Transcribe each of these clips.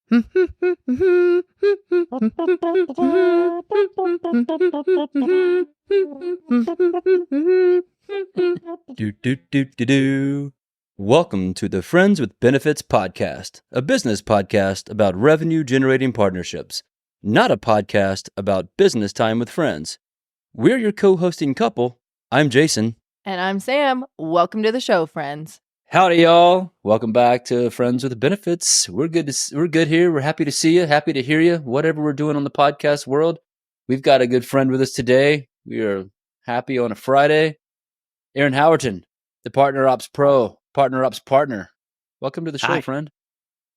Do. Welcome to the Friends with Benefits podcast, a business podcast about revenue-generating partnerships, not a podcast about business time with friends. We're your co-hosting couple. I'm Jason. And I'm Sam. Welcome to the show, friends. Howdy, y'all. Welcome back to Friends with Benefits. We're good here. We're happy to see you, happy to hear you, whatever we're doing on the podcast world. We've got a good friend with us today. We are happy on a Friday. Aaron Howerton, the Partner Ops Pro, Partner Ops Partner. Welcome to the show, Hi. friend.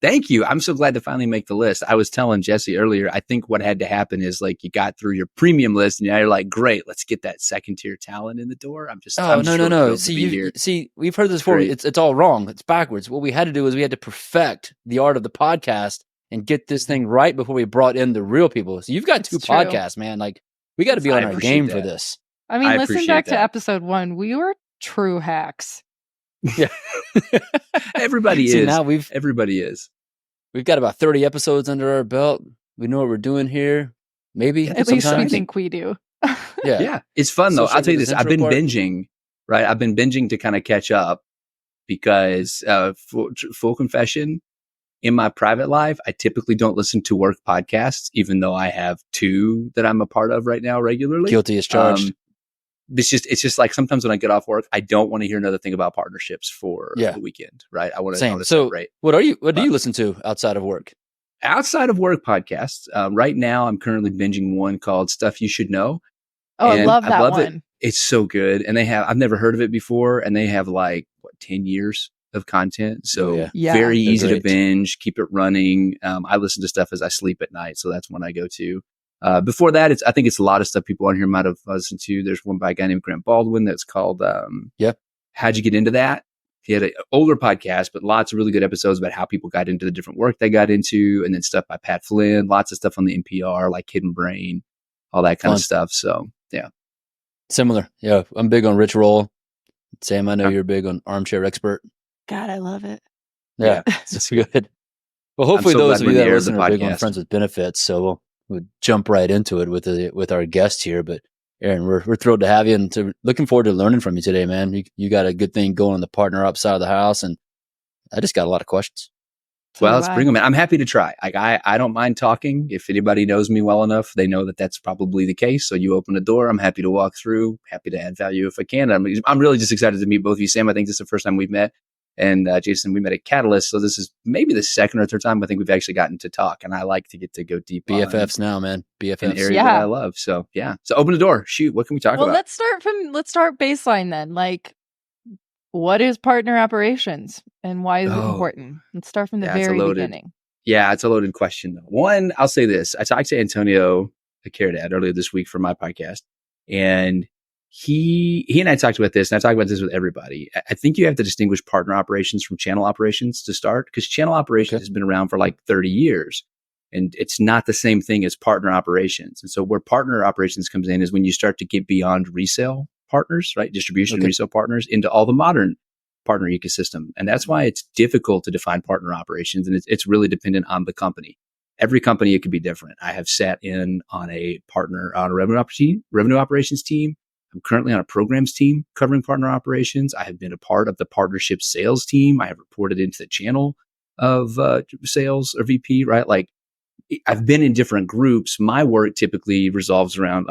Thank you. I'm so glad to finally make the list. I was telling Jesse earlier, I think what had to happen is like you got through your premium list and now you're like, great, let's get that second tier talent in the door. I'm just No. thrilled to See, be here. We've heard this before. Great. It's all wrong. It's backwards. What we had to do is we had to perfect the art of the podcast and get this thing right before we brought in the real people. So you've got two true. podcasts, man. Like we got to be on I our game appreciate for that. this. I mean, I listen appreciate back to that. episode 1. We were true hacks. Yeah. Everybody See, is. now Everybody is. we've got about 30 episodes under our belt. We know what we're doing here. Maybe Yeah, At least we sometimes. think we do. Yeah. It's fun though. So I'll tell you with this. this I've been intro part- binging, right? I've been binging to kind of catch up because full confession, in my private life, I typically don't listen to work podcasts, even though I have two that I'm a part of right now regularly. Guilty as charged. It's just like sometimes when I get off work, I don't want to hear another thing about partnerships for Yeah. the weekend, right? I want Same. to So separate. what do you listen to outside of work? Outside of work podcasts, right now I'm currently binging one called Stuff You Should Know. Oh, I And love that it. one. It's so good. And I've never heard of it before. And they have 10 years of content. So Oh, yeah. Yeah. very They're easy to great. binge, keep it running. I listen to stuff as I sleep at night. So that's one I go to. Before that, I think it's a lot of stuff people on here might have listened to. There's one by a guy named Grant Baldwin that's called, How'd You Get Into That? He had an older podcast, but lots of really good episodes about how people got into the different work they got into, and then stuff by Pat Flynn, lots of stuff on the NPR, like Hidden Brain, all that kind Fun. of stuff. So, yeah. Similar. Yeah. I'm big on Rich Roll. Sam, I know Yeah. you're big on Armchair Expert. God, I love it. Yeah. It's good. Well, hopefully so those glad of we're you in that the air of listen the are big on podcast. Friends with Benefits. So we'll jump right into it with our guest here. But Aaron, we're thrilled to have you and looking forward to learning from you today, man. You got a good thing going on the partner up side of the house, and I just got a lot of questions. So Well, do let's I. bring them in. I'm happy to try. I don't mind talking. If anybody knows me well enough, they know that that's probably the case. So you open the door. I'm happy to walk through, happy to add value if I can. I'm really just excited to meet both of you. Sam, I think this is the first time we've met. And Jason, we met at Catalyst. So this is maybe the second or third time I think we've actually gotten to talk. And I like to get to go deep on BFFs now, man. an BFFs. area Yeah. that I love. So, yeah. So open the door. Shoot. What can we talk Well, about? let's start baseline then. Like, what is partner operations and why is it Oh. important? Let's start from the Yeah, it's a very loaded- beginning. Yeah, it's a loaded question. Though. One, I'll say this. I talked to Antonio Caridad earlier this week for my podcast, and he and I talked about this, and I talk about this with everybody. I think you have to distinguish partner operations from channel operations to start, because channel operations Okay. has been around for like 30 years, and it's not the same thing as partner operations. And so where partner operations comes in is when you start to get beyond resale partners, right? Distribution and Okay. resale partners into all the modern partner ecosystem. And that's why it's difficult to define partner operations. And it's really dependent on the company. Every company, it could be different. I have sat in on a revenue operations team. I'm currently on a programs team covering partner operations. I have been a part of the partnership sales team. I have reported into the channel of sales or VP, right? Like I've been in different groups. My work typically revolves around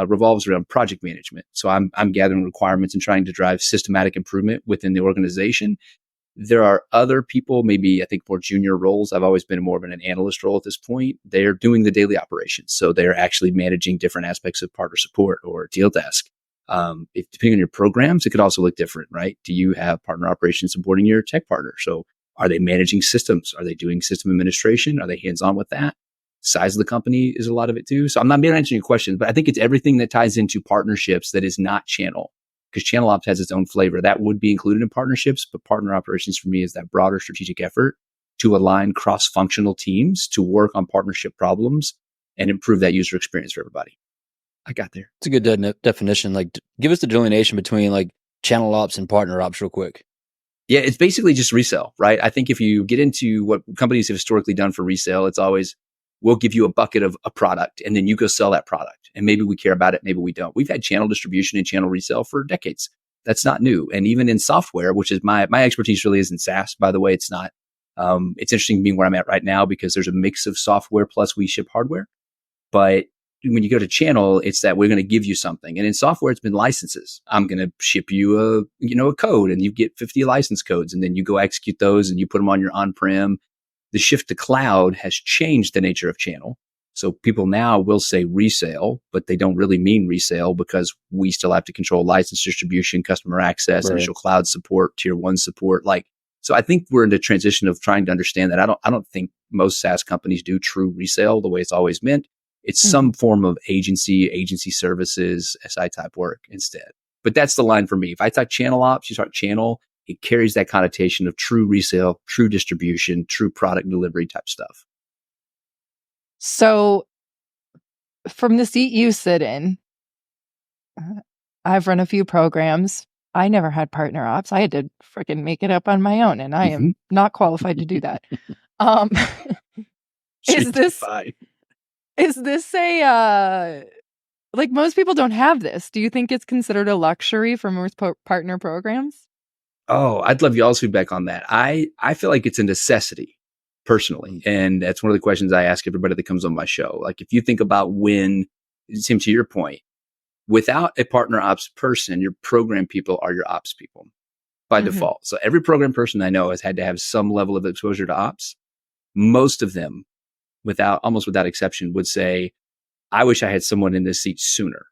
project management. So I'm gathering requirements and trying to drive systematic improvement within the organization. There are other people, maybe I think more junior roles. I've always been more of an analyst role at this point. They're doing the daily operations. So they're actually managing different aspects of partner support or deal desk. Depending on your programs, it could also look different, right? Do you have partner operations supporting your tech partner? So are they managing systems? Are they doing system administration? Are they hands-on with that? Size of the company is a lot of it too. So I'm not being answering your questions, but I think it's everything that ties into partnerships that is not channel, because channel ops has its own flavor. That would be included in partnerships, but partner operations for me is that broader strategic effort to align cross-functional teams to work on partnership problems and improve that user experience for everybody. I got there. It's a good definition. Like, give us the delineation between like channel ops and partner ops real quick. Yeah, it's basically just resale, right? I think if you get into what companies have historically done for resale, it's always, we'll give you a bucket of a product and then you go sell that product. And maybe we care about it, maybe we don't. We've had channel distribution and channel resale for decades. That's not new. And even in software, which is my expertise really is in SaaS, by the way, it's not. It's interesting being where I'm at right now because there's a mix of software plus we ship hardware. But when you go to channel, it's that we're going to give you something. And in software, it's been licenses. I'm going to ship you a code and you get 50 license codes and then you go execute those and you put them on your on-prem. The shift to cloud has changed the nature of channel. So people now will say resale, but they don't really mean resale because we still have to control license distribution, customer access, Right. initial cloud support, tier one support. So I think we're in the transition of trying to understand that. I don't think most SaaS companies do true resale the way it's always meant. It's some form of agency services, SI type work instead. But that's the line for me. If I talk channel ops, you talk channel, it carries that connotation of true resale, true distribution, true product delivery type stuff. So from the seat you sit in, I've run a few programs. I never had partner ops. I had to freaking make it up on my own, and I am not qualified to do that. Is this a like most people don't have this? Do you think it's considered a luxury for most partner programs? Oh, I'd love y'all's feedback on that. I feel like it's a necessity personally. And that's one of the questions I ask everybody that comes on my show. Like if you think about when, Tim, to your point, without a partner ops person, your program people are your ops people by default. So every program person I know has had to have some level of exposure to ops. Most of them, almost without exception, would say, I wish I had someone in this seat sooner,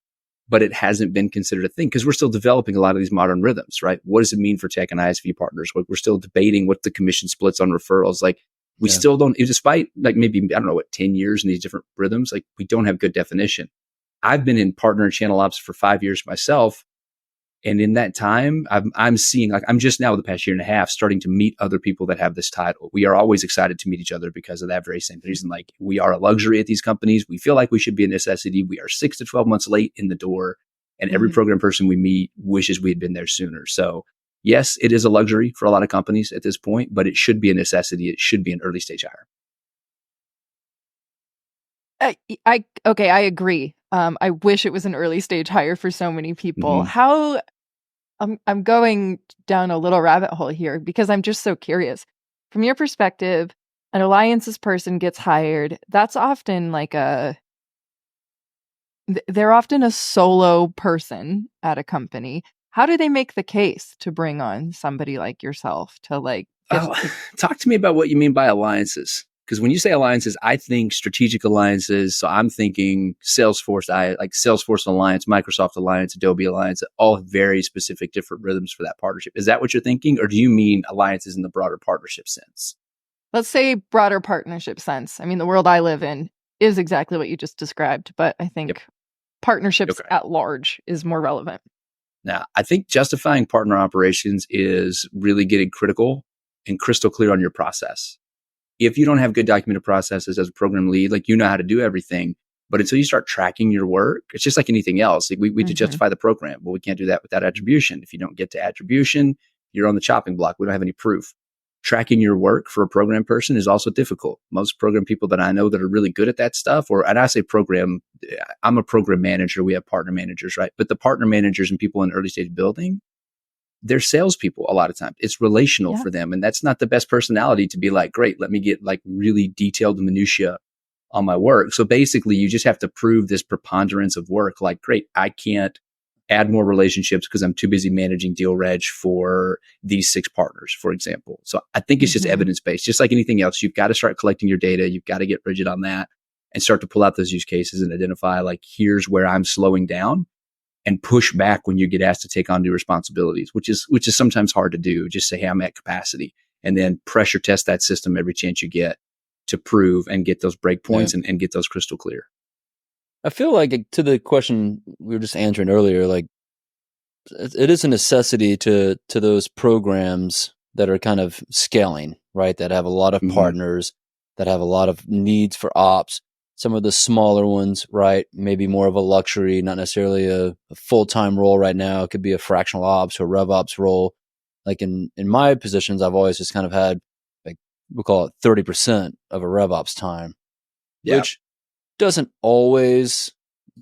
but it hasn't been considered a thing because we're still developing a lot of these modern rhythms, right? What does it mean for tech and ISV partners? We're still debating what the commission splits on referrals. Like we still don't, despite like maybe, I don't know what, 10 years in these different rhythms, like we don't have good definition. I've been in partner and channel ops for 5 years myself. And in that time, I'm seeing, like, I'm just now the past year and a half starting to meet other people that have this title. We are always excited to meet each other because of that very same reason. Like we are a luxury at these companies. We feel like we should be a necessity. We are 6 to 12 months late in the door. And every program person we meet wishes we had been there sooner. So yes, it is a luxury for a lot of companies at this point, but it should be a necessity. It should be an early stage hire. I agree. I wish it was an early stage hire for so many people. How I'm going down a little rabbit hole here because I'm just so curious. From your perspective, an alliances person gets hired. That's often like they're often a solo person at a company. How do they make the case to bring on somebody like yourself to like talk to me about what you mean by alliances? Because when you say alliances, I think strategic alliances. So I'm thinking Salesforce, like Salesforce Alliance, Microsoft Alliance, Adobe Alliance, all very specific different rhythms for that partnership. Is that what you're thinking? Or do you mean alliances in the broader partnership sense? Let's say broader partnership sense. I mean, the world I live in is exactly what you just described, but I think partnerships at large is more relevant. Now, I think justifying partner operations is really getting critical and crystal clear on your process. If you don't have good documented processes as a program lead, like you know how to do everything, but until you start tracking your work, it's just like anything else. Like we need to justify the program. Well, we can't do that without attribution. If you don't get to attribution, you're on the chopping block. We don't have any proof. Tracking your work for a program person is also difficult. Most program people that I know that are really good at that stuff, and I say program, I'm a program manager. We have partner managers, right? But the partner managers and people in early stage building, they're salespeople a lot of times. It's relational for them. And that's not the best personality to be like, great, let me get like really detailed minutia on my work. So basically you just have to prove this preponderance of work. Like, great, I can't add more relationships because I'm too busy managing deal reg for these 6 partners, for example. So I think it's just evidence-based, just like anything else. You've got to start collecting your data. You've got to get rigid on that and start to pull out those use cases and identify like, here's where I'm slowing down. And push back when you get asked to take on new responsibilities, which is sometimes hard to do. Just say, hey, I'm at capacity, and then pressure test that system every chance you get to prove and get those breakpoints and get those crystal clear. I feel like to the question we were just answering earlier, like it is a necessity to those programs that are kind of scaling, right? That have a lot of partners, that have a lot of needs for ops. Some of the smaller ones, right? Maybe more of a luxury, not necessarily a full-time role right now. It could be a fractional ops or rev ops role. like in my positions, I've always just kind of had, like, we'll call it 30% of a RevOps time, which doesn't always,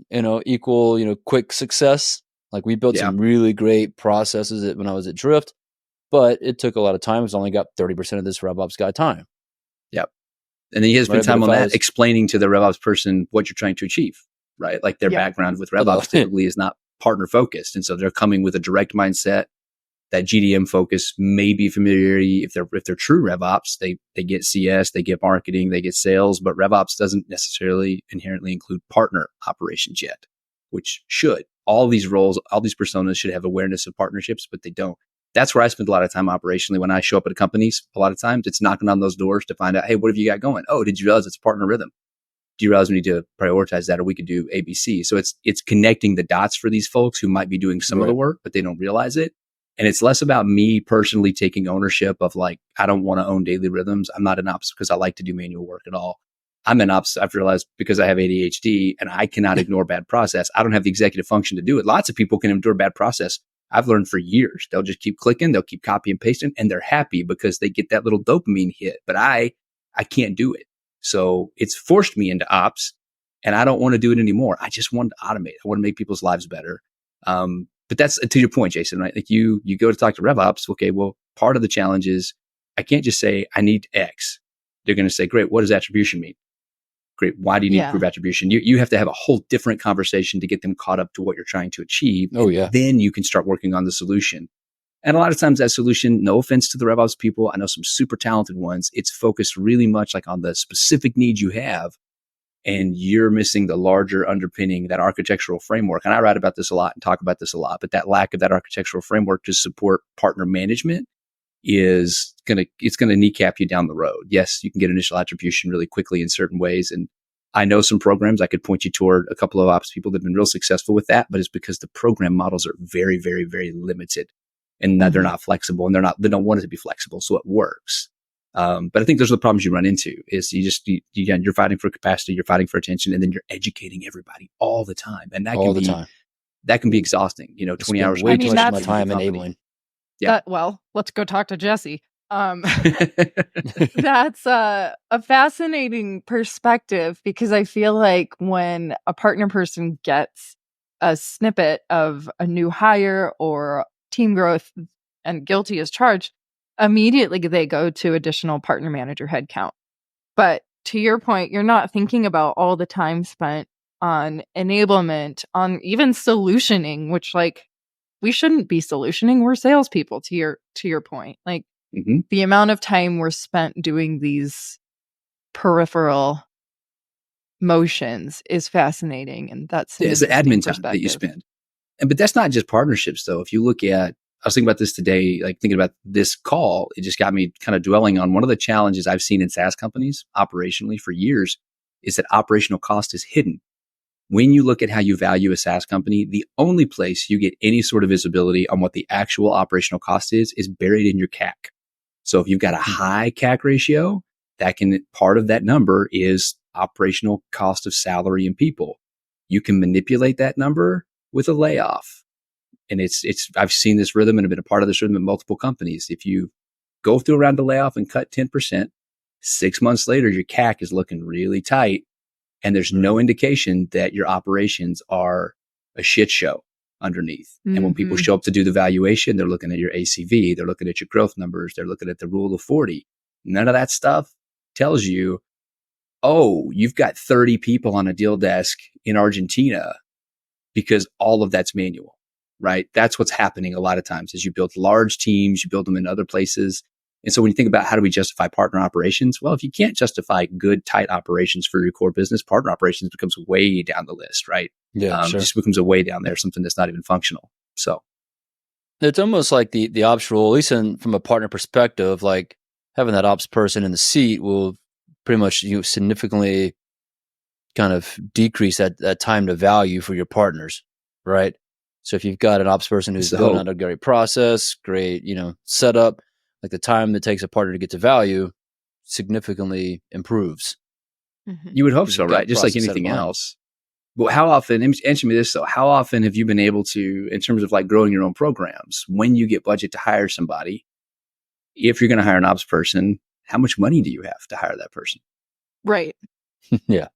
equal, quick success. Like, we built some really great processes when I was at Drift, but it took a lot of time. It's only got 30% of this RevOps guy time. Yep. And then you have to spend time on that, explaining to the RevOps person what you're trying to achieve, right? Like, their background with RevOps typically is not partner focused. And so they're coming with a direct mindset. That GDM focus may be familiarity. If they're true RevOps, they get CS, they get marketing, they get sales, but RevOps doesn't necessarily inherently include partner operations yet, which should. All these roles, all these personas should have awareness of partnerships, but they don't. That's where I spend a lot of time operationally when I show up at companies. A lot of times it's knocking on those doors to find out, hey, what have you got going? Oh, did you realize it's partner rhythm? Do you realize we need to prioritize that, or we could do ABC? So it's connecting the dots for these folks who might be doing some of the work, but they don't realize it. And it's less about me personally taking ownership of, like, I don't want to own daily rhythms. I'm not an ops because I like to do manual work at all. I'm an ops, I've realized, because I have ADHD and I cannot ignore bad process. I don't have the executive function to do it. Lots of people can endure bad process. I've learned for years, they'll just keep clicking, they'll keep copy and pasting, and they're happy because they get that little dopamine hit. But I can't do it. So it's forced me into ops, and I don't want to do it anymore. I just want to automate. I want to make people's lives better. But that's to your point, Jason, right? Like, you go to talk to RevOps. Okay, well, part of the challenge is I can't just say I need X. They're going to say, great, what does attribution mean? Great, why do you need to prove attribution? You have to have a whole different conversation to get them caught up to what you're trying to achieve. Then you can start working on the solution. And a lot of times that solution, no offense to the RevOps people, I know some super talented ones, it's focused really much like on the specific needs you have. And you're missing the larger underpinning, that architectural framework. And I write about this a lot and talk about this a lot, but that lack of that architectural framework to support partner management is it's going to kneecap you down the road. Yes, you can get initial attribution really quickly in certain ways. And I know some programs I could point you toward a couple of ops people that have been real successful with that, but it's because the program models are very, very, very limited, and that they're not flexible, and they don't want it to be flexible. So it works. But I think those are the problems you run into. Is you're fighting for capacity, you're fighting for attention, and then you're educating everybody all the time, and that can be exhausting. 20 hours. Way too much of my time enabling. Yeah. Well, let's go talk to Jesse. That's a fascinating perspective, because I feel like when a partner person gets a snippet of a new hire or team growth and guilty as charged, immediately they go to additional partner manager headcount. But to your point, you're not thinking about all the time spent on enablement, on even solutioning, which, like, we shouldn't be solutioning. We're salespeople, to your point. Like, the amount of time we're spent doing these peripheral motions is fascinating. And that's it's the admin time that you spend. But that's not just partnerships, though. If you look at, I was thinking about this today, like thinking about this call, it just got me kind of dwelling on one of the challenges I've seen in SaaS companies operationally for years is that operational cost is hidden. When you look at how you value a SaaS company, the only place you get any sort of visibility on what the actual operational cost is buried in your CAC. So if you've got a high CAC ratio, part of that number is operational cost of salary and people. You can manipulate that number with a layoff. And I've seen this rhythm and have been a part of this rhythm in multiple companies. If you go through a round of layoff and cut 10%, 6 months later, your CAC is looking really tight. And there's no indication that your operations are a shit show underneath. And when people show up to do the valuation, they're looking at your ACV, they're looking at your growth numbers, they're looking at the rule of 40. None of that stuff tells you, oh, you've got 30 people on a deal desk in Argentina, because all of that's manual, right? That's what's happening a lot of times is you build large teams, you build them in other places. And so when you think about how do we justify partner operations? Well, if you can't justify good, tight operations for your core business, partner operations becomes way down the list, right? Yeah, sure. It just becomes a way down there, something that's not even functional. So it's almost like the ops role, at least from a partner perspective, like having that ops person in the seat will pretty much significantly kind of decrease that time to value for your partners, right? So if you've got an ops person who's building out a great process, great, setup, like the time that takes a partner to get to value significantly improves. You would hope so, right? Just like anything else. Well, how often, answer me this though, how often have you been able to, in terms of like growing your own programs, when you get budget to hire somebody, if you're going to hire an ops person, how much money do you have to hire that person? Right. Yeah.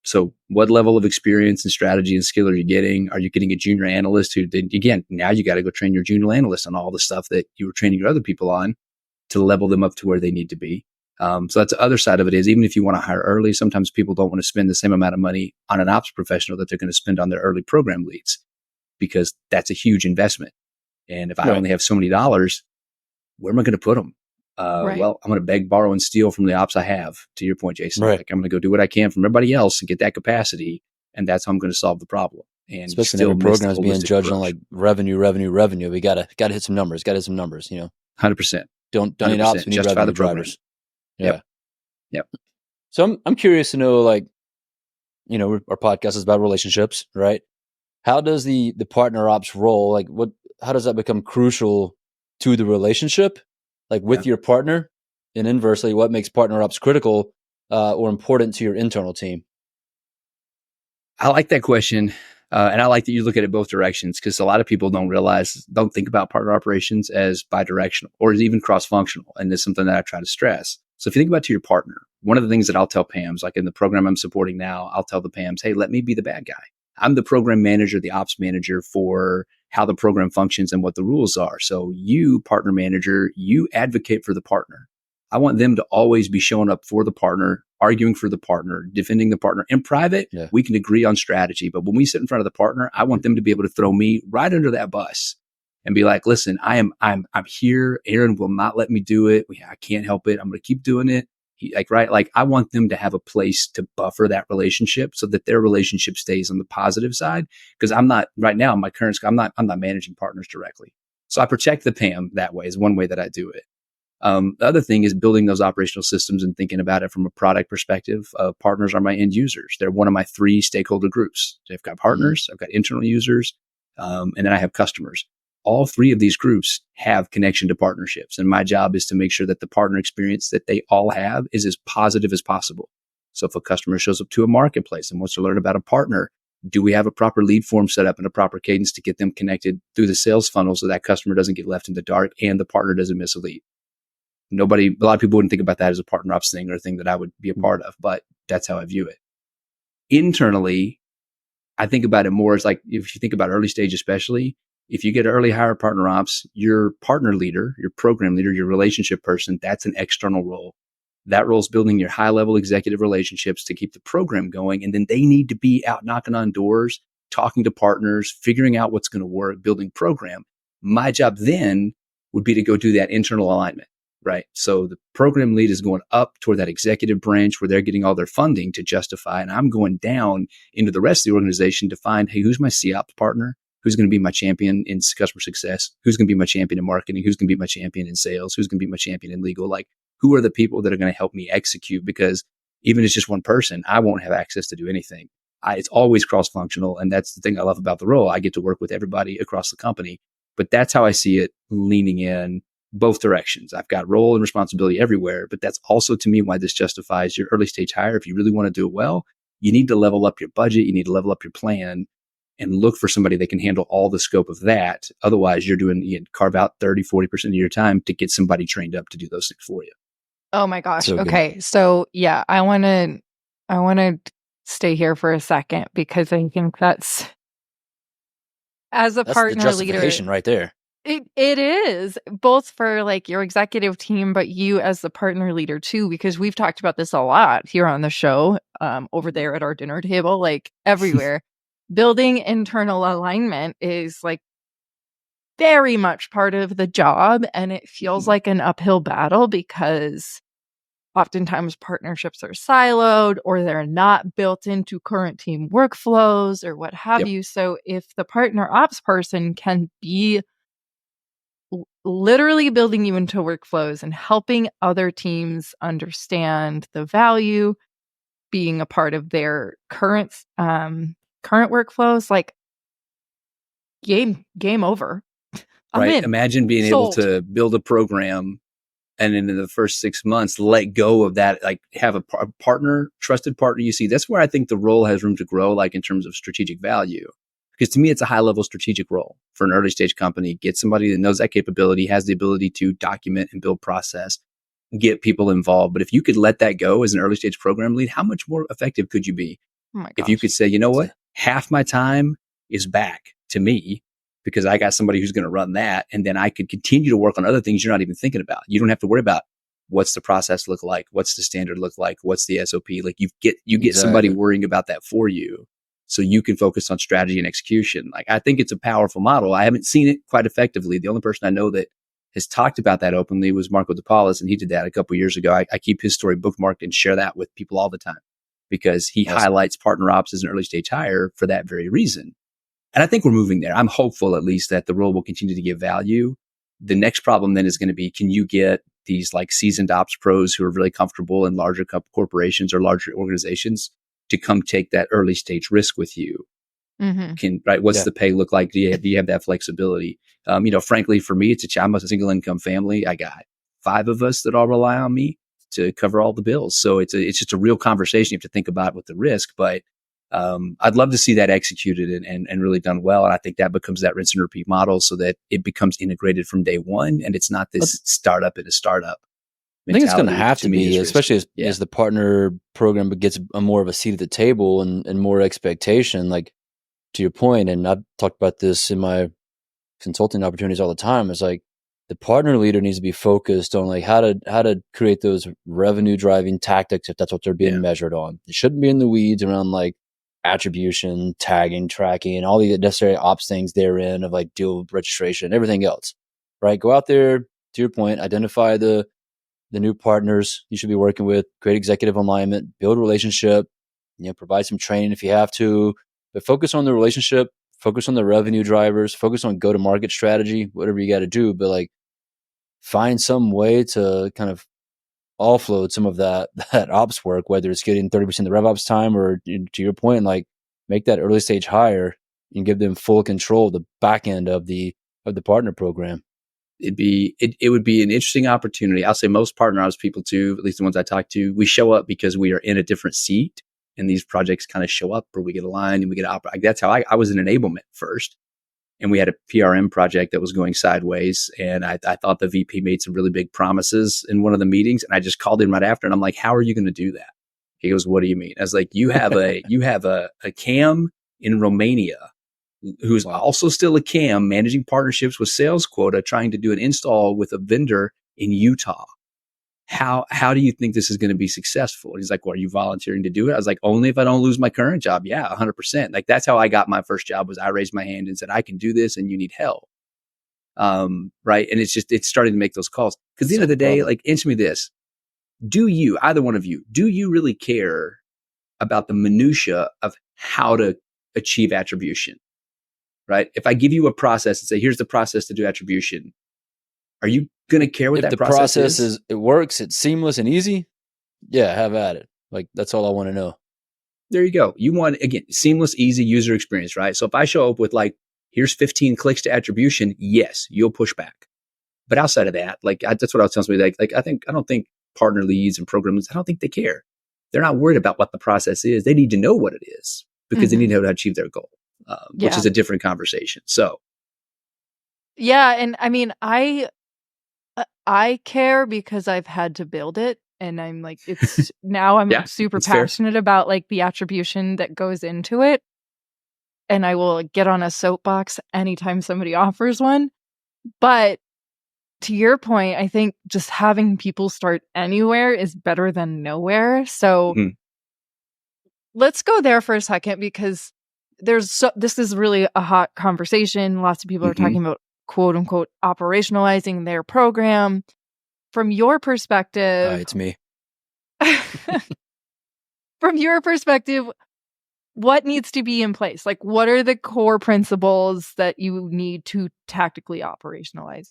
So what level of experience and strategy and skill are you getting? Are you getting a junior analyst who did, again, now you got to go train your junior analyst on all the stuff that you were training your other people on to level them up to where they need to be. So that's the other side of it is even if you want to hire early, sometimes people don't want to spend the same amount of money on an ops professional that they're going to spend on their early program leads because that's a huge investment. And if I only have so many dollars, where am I going to put them? Right. Well, I'm going to beg, borrow, and steal from the ops I have. To your point, Jason, Right. like I'm going to go do what I can from everybody else and get that capacity, and that's how I'm going to solve the problem. And especially still when every program is being judged on like revenue. We gotta hit some numbers. Got to hit some numbers. 100%. Don't need ops. We need Justify revenue the program. drivers. Yeah. Yep. So I'm curious to know, like, our podcast is about relationships, right? How does the partner ops role, like, how does that become crucial to the relationship, like with your partner, and inversely, what makes partner ops critical or important to your internal team? I like that question. And I like that you look at it both directions because a lot of people don't think about partner operations as bi-directional or as even cross-functional. And it's something that I try to stress. So if you think about to your partner, one of the things that I'll tell PAMs, like in the program I'm supporting now, I'll tell the PAMs, hey, let me be the bad guy. I'm the program manager, the ops manager for how the program functions and what the rules are. So you, partner manager, you advocate for the partner. I want them to always be showing up for the partner, arguing for the partner, defending the partner. In private, we can agree on strategy. But when we sit in front of the partner, I want them to be able to throw me right under that bus and be like, listen, I'm here. Aaron will not let me do it. I can't help it. I'm going to keep doing it. I want them to have a place to buffer that relationship so that their relationship stays on the positive side. Because I'm not right now, in my current, I'm not managing partners directly. So I protect the PAM that way is one way that I do it. The other thing is building those operational systems and thinking about it from a product perspective. Partners are my end users. They're one of my 3 stakeholder groups. I've got partners, I've got internal users, and then I have customers. All 3 of these groups have connection to partnerships. And my job is to make sure that the partner experience that they all have is as positive as possible. So if a customer shows up to a marketplace and wants to learn about a partner, do we have a proper lead form set up and a proper cadence to get them connected through the sales funnel so that customer doesn't get left in the dark and the partner doesn't miss a lead? A lot of people wouldn't think about that as a partner ops thing or a thing that I would be a part of, but that's how I view it. Internally, I think about it more as like, if you think about early stage, especially if you get an early hire partner ops, your partner leader, your program leader, your relationship person, that's an external role. That role is building your high level executive relationships to keep the program going. And then they need to be out knocking on doors, talking to partners, figuring out what's going to work, building program. My job then would be to go do that internal alignment. Right. So the program lead is going up toward that executive branch where they're getting all their funding to justify. And I'm going down into the rest of the organization to find, hey, who's my COps partner? Who's going to be my champion in customer success? Who's going to be my champion in marketing? Who's going to be my champion in sales? Who's going to be my champion in legal? Like, who are the people that are going to help me execute? Because even if it's just one person, I won't have access to do anything. It's always cross-functional. And that's the thing I love about the role. I get to work with everybody across the company. But that's how I see it leaning in both directions. I've got role and responsibility everywhere, but that's also to me why this justifies your early stage hire. If you really want to do it well, you need to level up your budget. You need to level up your plan and look for somebody that can handle all the scope of that. Otherwise, you carve out 30, 40% of your time to get somebody trained up to do those things for you. Oh my gosh. So okay. So yeah, I want to stay here for a second because I think that's as a that's partner the justification leader. right there. It is both for like your executive team, but you as the partner leader too, because we've talked about this a lot here on the show, over there at our dinner table, like everywhere. Building internal alignment is like very much part of the job, and it feels like an uphill battle because oftentimes partnerships are siloed or they're not built into current team workflows or what have you. So if the partner ops person can be literally building you into workflows and helping other teams understand the value, being a part of their current workflows, like game over. I'm Right. in. Imagine being able Sold. to build a program and then in the first 6 months, let go of that, like have a partner, trusted partner. You see, that's where I think the role has room to grow, like in terms of strategic value. Because to me, it's a high level strategic role for an early stage company. Get somebody that knows that capability, has the ability to document and build process, get people involved. But if you could let that go as an early stage program lead, how much more effective could you be? Oh my If you could gosh. say, you know what, half my time is back to me because I got somebody who's going to run that. And then I could continue to work on other things you're not even thinking about. You don't have to worry about what's the process look like? What's the standard look like? What's the SOP? Like you get somebody Exactly. worrying about that for you so you can focus on strategy and execution. Like I think it's a powerful model. I haven't seen it quite effectively. The only person I know that has talked about that openly was Marco DePaulis, and he did that a couple of years ago. I keep his story bookmarked and share that with people all the time because he Awesome. highlights partner ops as an early stage hire for that very reason. And I think we're moving there. I'm hopeful at least that the role will continue to give value. The next problem then is going to be, can you get these like seasoned ops pros who are really comfortable in larger corporations or larger organizations to come take that early stage risk with you? Right? What's the pay look like? Do you have that flexibility? Frankly, for me, I'm a single income family. I got 5 of us that all rely on me to cover all the bills. So it's just a real conversation you have to think about with the risk. But I'd love to see that executed and really done well. And I think that becomes that rinse and repeat model so that it becomes integrated from day one. And it's not this startup in a startup I think it's going to mentality, have which to me be, is especially risky. as the partner program gets a more of a seat at the table and more expectation. Like to your point, and I've talked about this in my consulting opportunities all the time. Is like the partner leader needs to be focused on like how to create those revenue driving tactics if that's what they're being measured on. It shouldn't be in the weeds around like attribution, tagging, tracking, and all the necessary ops things therein of like deal registration and everything else. Right? Go out there, to your point, identify the new partners you should be working with, create executive alignment, build a relationship, provide some training if you have to, but focus on the relationship, focus on the revenue drivers, focus on go-to-market strategy, whatever you got to do, but like find some way to kind of offload some of that ops work, whether it's getting 30% of the rev ops time or to your point, like make that early stage hire and give them full control of the back end of the partner program. It would be an interesting opportunity. I'll say most partner ops people too, at least the ones I talk to, we show up because we are in a different seat and these projects kind of show up or we get aligned and we get that's how I was in enablement first. And we had a PRM project that was going sideways. And I thought the VP made some really big promises in one of the meetings. And I just called him right after and I'm like, how are you going to do that? He goes, what do you mean? I was like, you have a CAM in Romania who's also still a CAM managing partnerships with sales quota, trying to do an install with a vendor in Utah. How do you think this is going to be successful? And he's like, well, are you volunteering to do it? I was like, only if I don't lose my current job. Yeah, 100%. Like that's how I got my first job was I raised my hand and said, I can do this and you need help. Right. And it's starting to make those calls. Cause at the end of the day, like answer me this. Either one of you, do you really care about the minutia of how to achieve attribution? Right? If I give you a process and say, here's the process to do attribution, are you going to care what if that the process is? it works, it's seamless and easy, yeah, have at it. Like that's all I want to know. There you go. You want, again, seamless, easy user experience, right? So if I show up with like, here's 15 clicks to attribution, yes, you'll push back. But outside of that, that's what I was telling somebody. I don't think partner leads and programs, I don't think they care. They're not worried about what the process is. They need to know what it is because they need to know how to achieve their goal, which is a different conversation. So, yeah, and I mean, I care because I've had to build it, and I'm like, it's now I'm super passionate about like the attribution that goes into it, and I will get on a soapbox anytime somebody offers one. But to your point, I think just having people start anywhere is better than nowhere. So let's go there for a second because this is really a hot conversation. Lots of people are talking about quote unquote operationalizing their program. From your perspective, it's me. From your perspective, what needs to be in place? Like, what are the core principles that you need to tactically operationalize?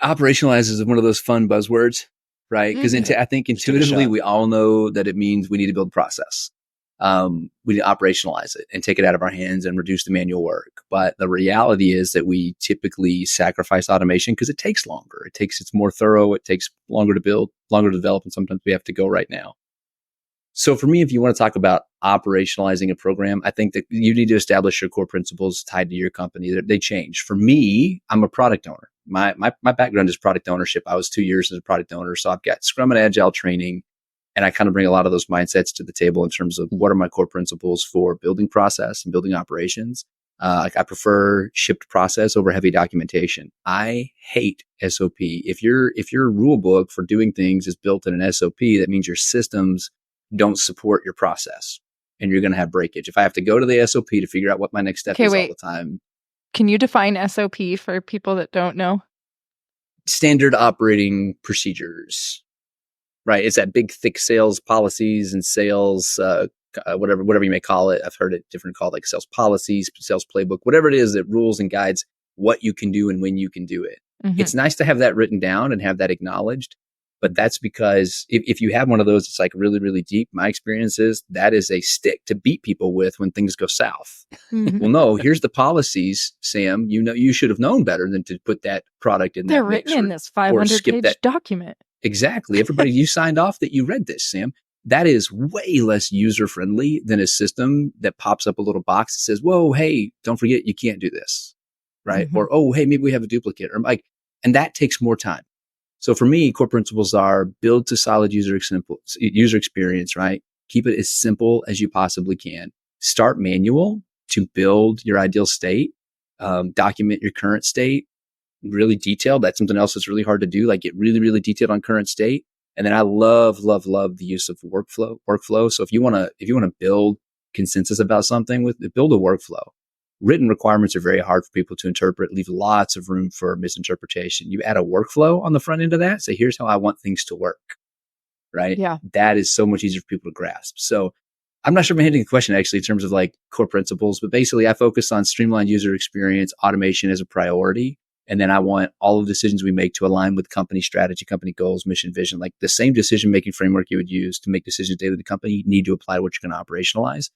Operationalize is one of those fun buzzwords, right? Because I think intuitively we all know that it means we need to build process. we need to operationalize it and take it out of our hands and reduce the manual work. But the reality is that we typically sacrifice automation because it takes longer. It's more thorough. It takes longer to build, longer to develop. And sometimes we have to go right now. So for me, if you want to talk about operationalizing a program, I think that you need to establish your core principles tied to your company. They change. For me, I'm a product owner. My background is product ownership. I was 2 years as a product owner. So I've got Scrum and Agile training. And I kind of bring a lot of those mindsets to the table in terms of what are my core principles for building process and building operations. I prefer shipped process over heavy documentation. I hate SOP. If your rule book for doing things is built in an SOP, that means your systems don't support your process and you're going to have breakage. If I have to go to the SOP to figure out what my next step is all the time. Can you define SOP for people that don't know? Standard operating procedures. Right. It's that big, thick sales policies and sales, whatever you may call it. I've heard it different called like sales policies, sales playbook, whatever it is that rules and guides what you can do and when you can do it. Mm-hmm. It's nice to have that written down and have that acknowledged. But that's because if you have one of those, it's like really, really deep. My experience is that is a stick to beat people with when things go south. Mm-hmm. Well, no, here's the policies, Sam. You should have known better than to put that product in. They're written in this 500-page document. Exactly. Everybody, you signed off that you read this, Sam. That is way less user-friendly than a system that pops up a little box that says, whoa, hey, don't forget you can't do this, right? Mm-hmm. Or, oh, hey, maybe we have a duplicate. Or and that takes more time. So for me, core principles are build to solid user experience, right? Keep it as simple as you possibly can. Start manual to build your ideal state. Document your current state. Really detailed. That's something else that's really hard to do. Like get really, really detailed on current state. And then I love the use of workflow. So if you want to build consensus about something build a workflow. Written requirements are very hard for people to interpret, leave lots of room for misinterpretation. You add a workflow on the front end of that. Say, here's how I want things to work. Right. Yeah. That is so much easier for people to grasp. So I'm not sure if I'm hitting the question actually in terms of like core principles, but basically I focus on streamlined user experience, automation as a priority. And then I want all of the decisions we make to align with company strategy, company goals, mission, vision. Like the same decision-making framework you would use to make decisions daily to the company, you need to apply to what you're going to operationalize.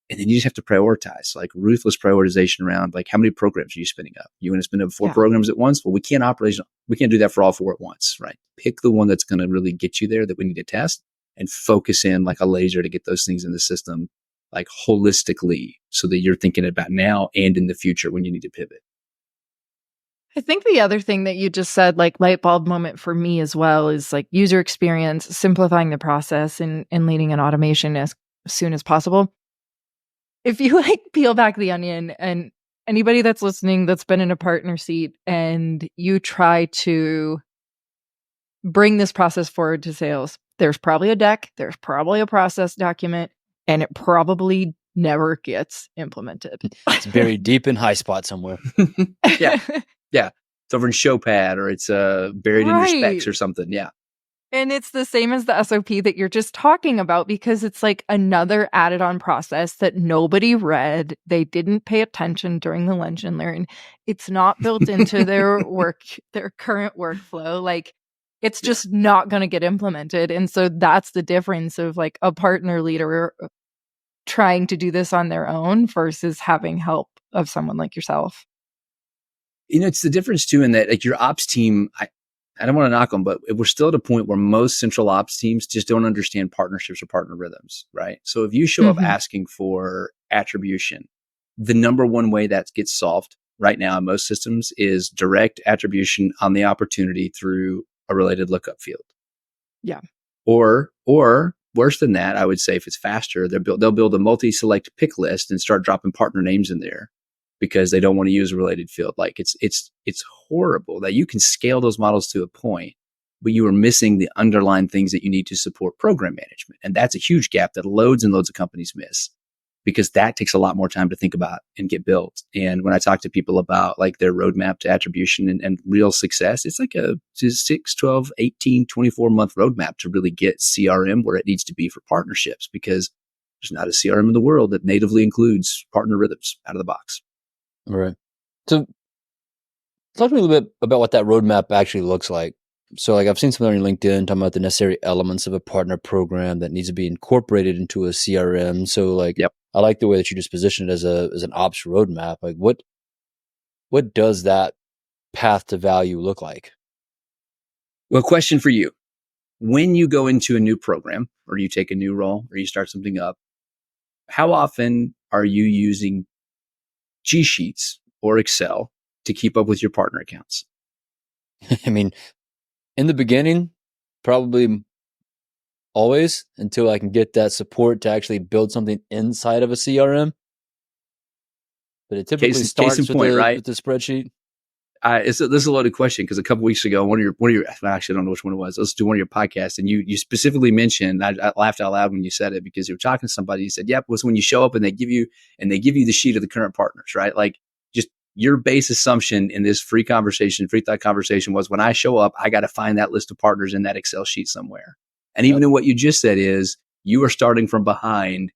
And then you just have to prioritize, like ruthless prioritization around like how many programs are you spinning up? You want to spin up 4 programs at once? Well, we can't do that for all 4 at once, right? Pick the one that's going to really get you there that we need to test and focus in like a laser to get those things in the system like holistically so that you're thinking about now and in the future when you need to pivot. I think the other thing that you just said, like light bulb moment for me as well, is like user experience, simplifying the process and leading an automation as soon as possible. If you like peel back the onion and anybody that's listening that's been in a partner seat and you try to bring this process forward to sales, there's probably a deck, there's probably a process document, and it probably never gets implemented. It's buried deep in high spot somewhere. Yeah. Yeah. It's over in Showpad or it's buried in your specs or something. Yeah. And it's the same as the SOP that you're just talking about because it's like another added on process that nobody read. They didn't pay attention during the lunch and learn. It's not built into their current workflow. Like it's just not going to get implemented. And so that's the difference of like a partner leader trying to do this on their own versus having help of someone like yourself. It's the difference too in that like your ops team, I don't want to knock them, but we're still at a point where most central ops teams just don't understand partnerships or partner rhythms, right? So if you show up asking for attribution, the number one way that gets solved right now in most systems is direct attribution on the opportunity through a related lookup field. Yeah. Or worse than that, I would say if it's faster, they'll build a multi-select pick list and start dropping partner names in there because they don't want to use a related field. Like it's horrible that you can scale those models to a point, but you are missing the underlying things that you need to support program management. And that's a huge gap that loads and loads of companies miss because that takes a lot more time to think about and get built. And when I talk to people about like their roadmap to attribution and real success, it's like a 6, 12, 18, 24 month roadmap to really get CRM where it needs to be for partnerships because there's not a CRM in the world that natively includes partner rhythms out of the box. Right. So talk to me a little bit about what that roadmap actually looks like. So like I've seen something on your LinkedIn talking about the necessary elements of a partner program that needs to be incorporated into a CRM. So like, Yep. I like the way that you just positioned it as an ops roadmap. Like what does that path to value look like? Well, question for you. When you go into a new program or you take a new role or you start something up, how often are you using G Sheets or Excel to keep up with your partner accounts? I mean, in the beginning, probably always until I can get that support to actually build something inside of a CRM. But it typically Case in starts with point, right? the spreadsheet. This is a loaded question because a couple weeks ago, one of your actually I don't know which one it was. Let's do one of your podcasts, and you specifically mentioned. I laughed out loud when you said it because you were talking to somebody. You said, "Yep," was when you show up and they give you the sheet of the current partners, right? Like just your base assumption in this free thought conversation was when I show up, I got to find that list of partners in that Excel sheet somewhere. And even Yep. in what you just said is you are starting from behind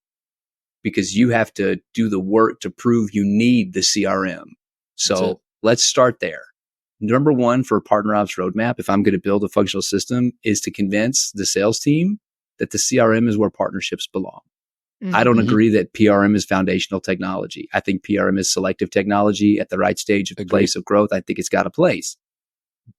because you have to do the work to prove you need the CRM. That's it. So let's start there. Number one for Partner Ops Roadmap, if I'm going to build a functional system, is to convince the sales team that the CRM is where partnerships belong. I don't Mhm. agree that PRM is foundational technology. I think PRM is selective technology at the right stage of Agreed. place of growth. I think it's got a place.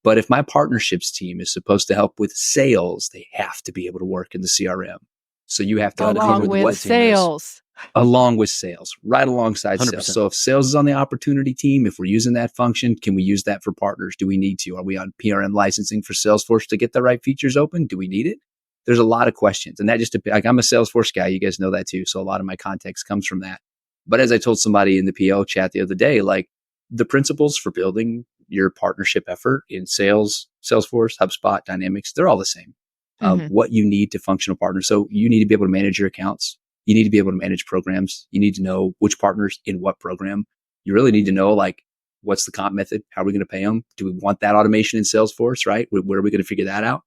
But if my partnerships team is supposed to help with sales, they have to be able to work in the CRM. So you have to Gotta be come Along with where the with good what team is. sales. along with sales, right alongside sales. 100%. So if sales is on the opportunity team, if we're using that function, can we use that for partners? Do we need to? Are we on PRM licensing for Salesforce to get the right features open? Do we need it? There's a lot of questions. And that just, like, I'm a Salesforce guy. You guys know that too. So a lot of my context comes from that. But as I told somebody in the PO chat the other day, like the principles for building your partnership effort in sales, Salesforce, HubSpot, Dynamics, they're all the same. Mhm. What you need to functional partner. So you need to be able to manage your accounts. You need to be able to manage programs. You need to know which partners in what program. You really need to know, like, what's the comp method? How are we going to pay them? Do we want that automation in Salesforce, right? Where are we going to figure that out?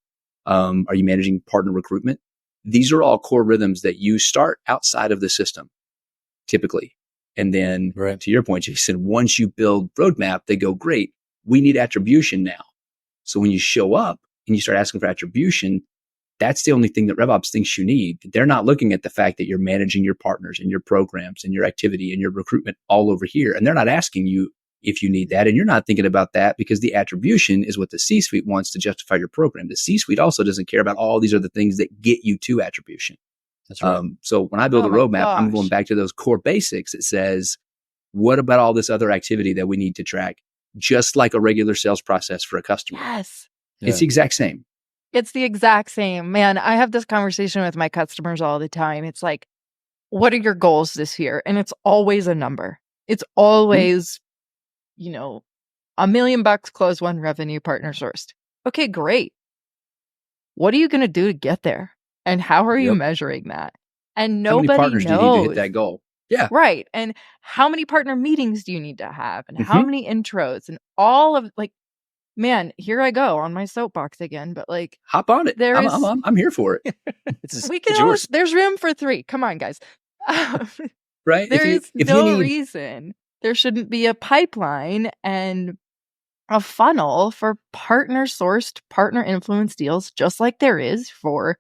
Are you managing partner recruitment? These are all core rhythms that you start outside of the system typically. And then Right. to your point, Jason, once you build roadmap, they go, great, we need attribution now. So when you show up and you start asking for attribution, that's the only thing that RevOps thinks you need. They're not looking at the fact that you're managing your partners and your programs and your activity and your recruitment all over here. And they're not asking you if you need that. And you're not thinking about that because the attribution is what the C-suite wants to justify your program. The C-suite also doesn't care about all these other things that get you to attribution. That's right. So when I build Oh a my roadmap, I'm going gosh. back to those core basics. It says, what about all this other activity that we need to track? Just like a regular sales process for a customer. Yes. It's Yeah. the exact same. It's the exact same. Man, I have this conversation with my customers all the time. It's like, what are your goals this year? And it's always a number. It's always, $1 million close one revenue partner sourced. Okay, great. What are you going to do to get there? And how are you Yep. measuring that? And How many nobody partners do you need to hit knows. that goal? Yeah. Right. And how many partner meetings do you need to have? And how Mm-hmm. many intros? And all of, like, man, here I go on my soapbox again. But like, Hop on it. there is, I'm here for it. It's yours. there's room for 3. Come on, guys. Right. There is If you no need, reason there shouldn't be a pipeline and a funnel for partner sourced, partner influenced deals, just like there is for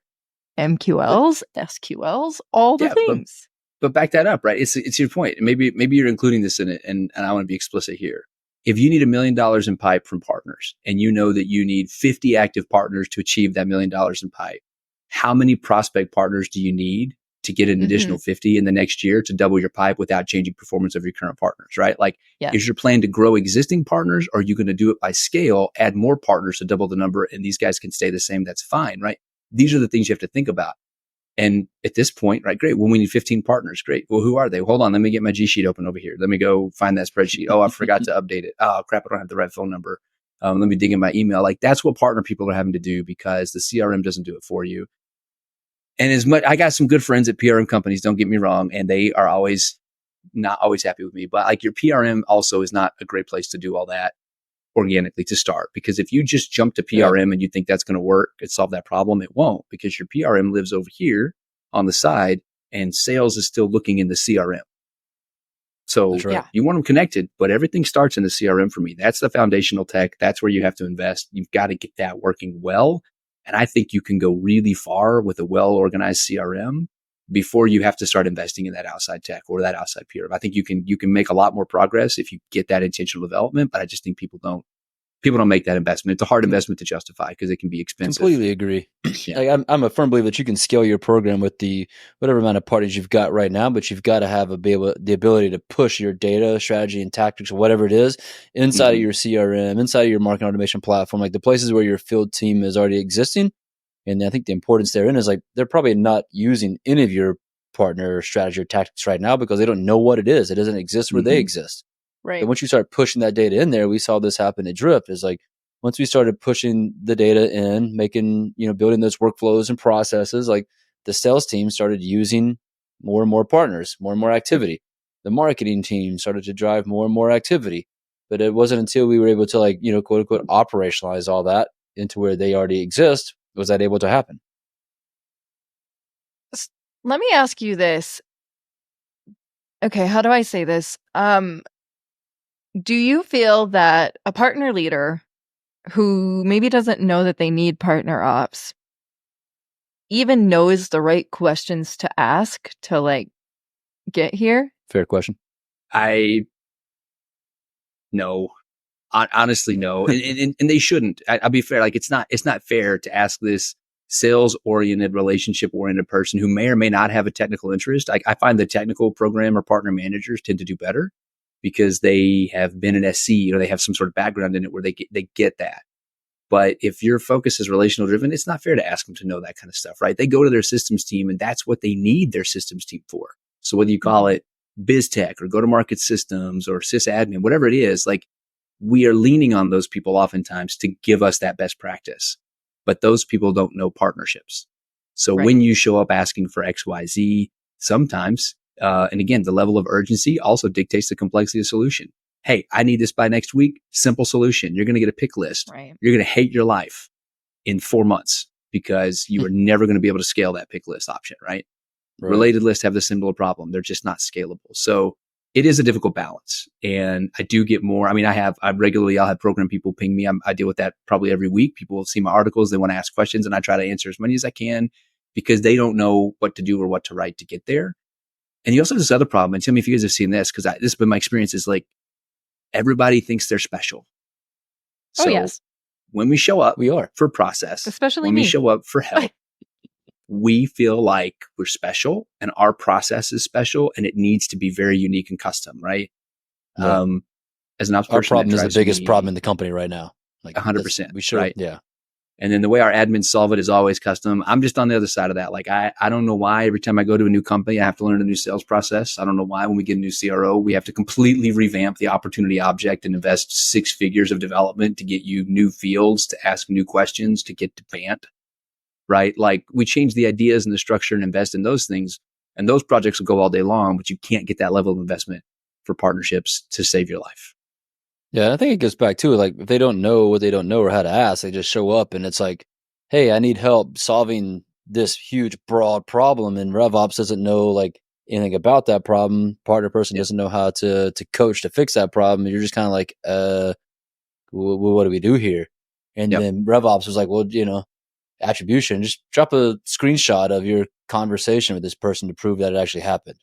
but MQLs, SQLs, all the yeah, things. but back that up, right? It's your point. Maybe you're including this in it, and I want to be explicit here. If you need $1 million in pipe from partners, and you know that you need 50 active partners to achieve that $1 million in pipe, how many prospect partners do you need to get an Mm-hmm. additional 50 in the next year to double your pipe without changing performance of your current partners, right? Like, Yes. is your plan to grow existing partners, or are you going to do it by scale, add more partners to double the number, and these guys can stay the same? That's fine, right? These are the things you have to think about. And at this point, right, great. Well, we need 15 partners. Great. Well, who are they? Hold on. Let me get my G Sheet open over here. Let me go find that spreadsheet. Oh, I forgot to update it. Oh, crap. I don't have the right phone number. Let me dig in my email. Like, that's what partner people are having to do because the CRM doesn't do it for you. And as much, I got some good friends at PRM companies, don't get me wrong. And they are not always happy with me, but like your PRM also is not a great place to do all that organically to start. Because if you just jump to PRM and you think that's going to work and solve that problem, it won't, because your PRM lives over here on the side and sales is still looking in the CRM. So right. you want them connected, but everything starts in the CRM for me. That's the foundational tech. That's where you have to invest. You've got to get that working well. And I think you can go really far with a well-organized CRM before you have to start investing in that outside tech or that outside peer. I think you can make a lot more progress if you get that intentional development, but I just think people don't make that investment. It's a hard investment to justify because it can be expensive. Completely agree. Yeah. Like, I'm a firm believer that you can scale your program with the whatever amount of partners you've got right now, but you've got to have the ability to push your data strategy and tactics or whatever it is inside of your CRM, inside of your marketing automation platform, like the places where your field team is already existing. And I think the importance therein is like they're probably not using any of your partner strategy or tactics right now because they don't know what it is. It doesn't exist where they exist. Right. So once you start pushing that data in there, we saw this happen at Drip. Is like once we started pushing the data in, making, building those workflows and processes, like the sales team started using more and more partners, more and more activity. The marketing team started to drive more and more activity. But it wasn't until we were able to like, quote unquote, operationalize all that into where they already exist, was that able to happen. Let me ask you this. Okay, how do I say this? Do you feel that a partner leader who maybe doesn't know that they need partner ops even knows the right questions to ask to like get here? Fair question. No. Honestly, no. And they shouldn't. I'll be fair. Like it's not fair to ask this sales oriented, relationship oriented person who may or may not have a technical interest. I find the technical program or partner managers tend to do better because they have been an SC or they have some sort of background in it where they get that. But if your focus is relational driven, it's not fair to ask them to know that kind of stuff, right? They go to their systems team and that's what they need their systems team for. So whether you call it biz tech or go to market systems or sysadmin, whatever it is, like we are leaning on those people oftentimes to give us that best practice, but those people don't know partnerships. So when you show up asking for XYZ, sometimes, and again, the level of urgency also dictates the complexity of the solution. Hey, I need this by next week. Simple solution. You're going to get a pick list. Right. You're going to hate your life in 4 months because you are never going to be able to scale that pick list option, right? Related lists have the similar problem. They're just not scalable. So it is a difficult balance. And I do get more. I mean, I'll have program people ping me. I deal with that probably every week. People will see my articles. They want to ask questions and I try to answer as many as I can because they don't know what to do or what to write to get there. And you also have this other problem. And tell me if you guys have seen this, because this has been my experience, is like everybody thinks they're special. So yes. when we show up We are. for process, Especially when me. we show up for help, we feel like we're special and our process is special and it needs to be very unique and custom, right? Yeah. As an ops Our person, problem is the biggest problem in the company right now. Like 100%. We should, right? Yeah. And then the way our admins solve it is always custom. I'm just on the other side of that. Like I don't know why every time I go to a new company, I have to learn a new sales process. I don't know why when we get a new CRO, we have to completely revamp the opportunity object and invest 6 figures of development to get you new fields, to ask new questions, to get to BANT, right? Like we change the ideas and the structure and invest in those things. And those projects will go all day long, but you can't get that level of investment for partnerships to save your life. Yeah, I think it goes back to like if they don't know what they don't know or how to ask, they just show up and it's like, hey, I need help solving this huge broad problem, and RevOps doesn't know like anything about that problem. Partner person doesn't know how to coach to fix that problem. And you're just kind of like, what do we do here? And then RevOps was like, well, attribution, just drop a screenshot of your conversation with this person to prove that it actually happened.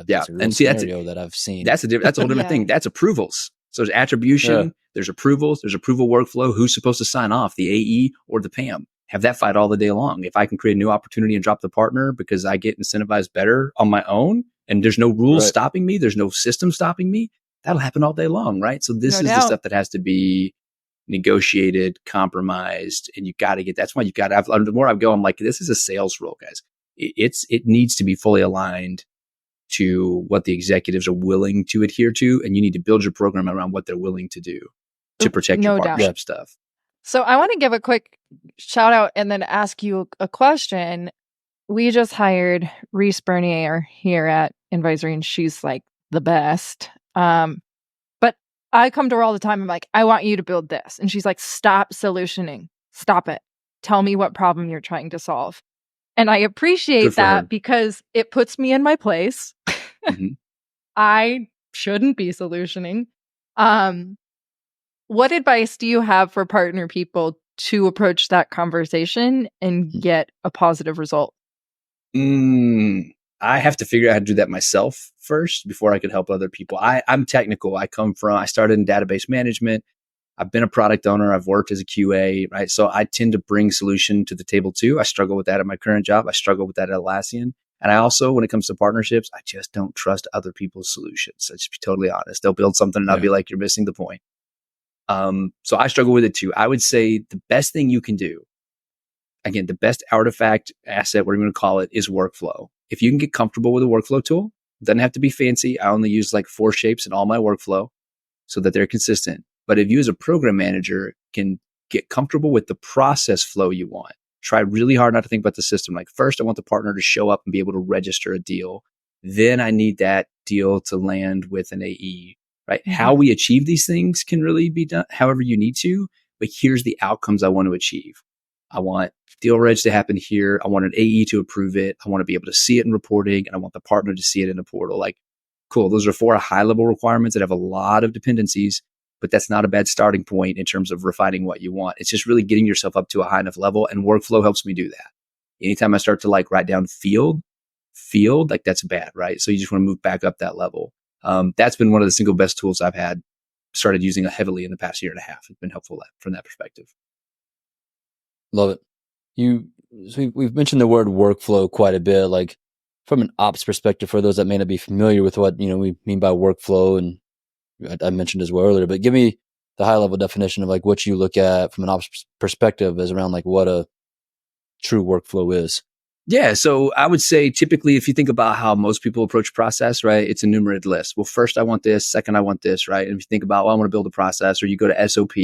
That's a real scenario that I've seen. That's a whole different thing. That's approvals. So there's attribution, there's approvals, there's approval workflow. Who's supposed to sign off, the AE or the PAM? Have that fight all the day long. If I can create a new opportunity and drop the partner because I get incentivized better on my own and there's no rules stopping me, there's no system stopping me, that'll happen all day long, right? So this is the stuff that has to be negotiated, compromised, and you got to get, that's why you got to, the more I go, I'm like, this is a sales role, guys. It needs to be fully aligned to what the executives are willing to adhere to. And you need to build your program around what they're willing to do to protect your partnership stuff. So I want to give a quick shout out and then ask you a question. We just hired Reese Bernier here at Advisory and she's like the best. But I come to her all the time. I'm like, I want you to build this. And she's like, stop solutioning. Stop it. Tell me what problem you're trying to solve. And I appreciate that because it puts me in my place. I shouldn't be solutioning. What advice do you have for partner people to approach that conversation and get a positive result? I have to figure out how to do that myself first before I could help other people. I'm technical. I started in database management. I've been a product owner. I've worked as a QA, right? So I tend to bring solution to the table too. I struggle with that at my current job. I struggle with that at Atlassian. And I also, when it comes to partnerships, I just don't trust other people's solutions. Let's be totally honest. They'll build something and I'll be like, you're missing the point. So I struggle with it too. I would say the best thing you can do, again, the best artifact asset, whatever you want to call it, is workflow. If you can get comfortable with a workflow tool, it doesn't have to be fancy. I only use like 4 shapes in all my workflow so that they're consistent. But if you as a program manager can get comfortable with the process flow you want, try really hard not to think about the system. Like first, I want the partner to show up and be able to register a deal. Then I need that deal to land with an AE, right? Mm-hmm. How we achieve these things can really be done however you need to, but here's the outcomes I want to achieve. I want deal reg to happen here. I want an AE to approve it. I want to be able to see it in reporting, and I want the partner to see it in a portal. Like, cool. Those are 4 high level requirements that have a lot of dependencies, but that's not a bad starting point in terms of refining what you want. It's just really getting yourself up to a high enough level, and workflow helps me do that. Anytime I start to like write down field, like that's bad, right? So you just want to move back up that level. That's been one of the single best tools I've started using heavily in the past year and a half. It's been helpful from that perspective. Love it. So we've mentioned the word workflow quite a bit, like from an ops perspective, for those that may not be familiar with what, we mean by workflow. And I mentioned as well earlier, but give me the high level definition of like what you look at from an ops perspective as around like what a true workflow is. Yeah. So I would say typically if you think about how most people approach process, right, it's a enumerated list. Well, first I want this, second I want this, right? And if you think about, well, I want to build a process, or you go to SOP,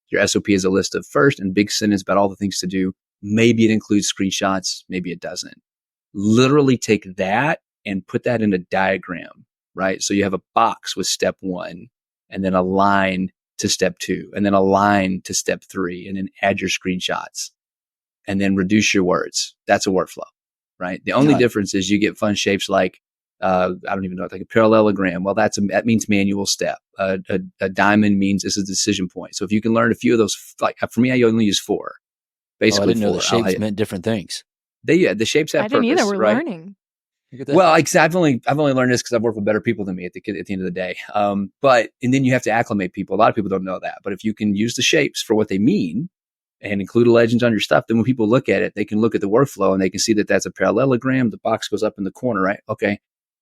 your SOP is a list of first and big sentence about all the things to do. Maybe it includes screenshots, maybe it doesn't. Literally take that and put that in a diagram, right? So you have a box with step 1 and then a line to step 2 and then a line to step 3 and then add your screenshots and then reduce your words. That's a workflow, right? The only difference is you get fun shapes like, I don't even know, like a parallelogram. Well, that means manual step. A diamond means this is a decision point. So if you can learn a few of those, like for me, I only use 4. Basically, I didn't know 4. the shapes meant different things. The shapes have purpose. I didn't either. We're learning. Well, I've only learned this because I've worked with better people than me at the end of the day. And then you have to acclimate people. A lot of people don't know that. But if you can use the shapes for what they mean and include legends on your stuff, then when people look at it, they can look at the workflow and they can see that that's a parallelogram. The box goes up in the corner, right? Okay,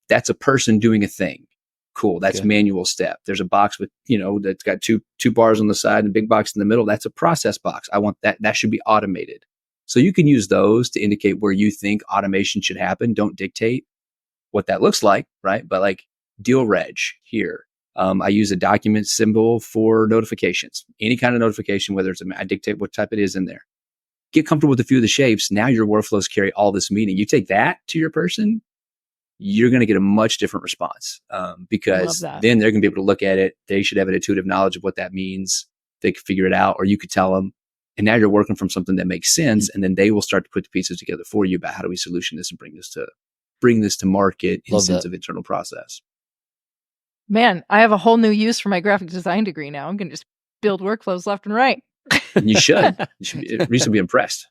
that's a person doing a thing. Cool. That's manual step. There's a box with, that's got two bars on the side and a big box in the middle. That's a process box. I want that. That should be automated. So you can use those to indicate where you think automation should happen. Don't dictate what that looks like, right? But like deal reg here. I use a document symbol for notifications. Any kind of notification, whether I dictate what type it is in there. Get comfortable with a few of the shapes. Now your workflows carry all this meaning. You take that to your person, you're going to get a much different response because then they're going to be able to look at it. They should have an intuitive knowledge of what that means. They could figure it out, or you could tell them. And now you're working from something that makes sense, and then they will start to put the pieces together for you about how do we solution this and bring this to market in sense of internal process. Man, I have a whole new use for my graphic design degree now. I'm going to just build workflows left and right. And you should. Reese will be impressed.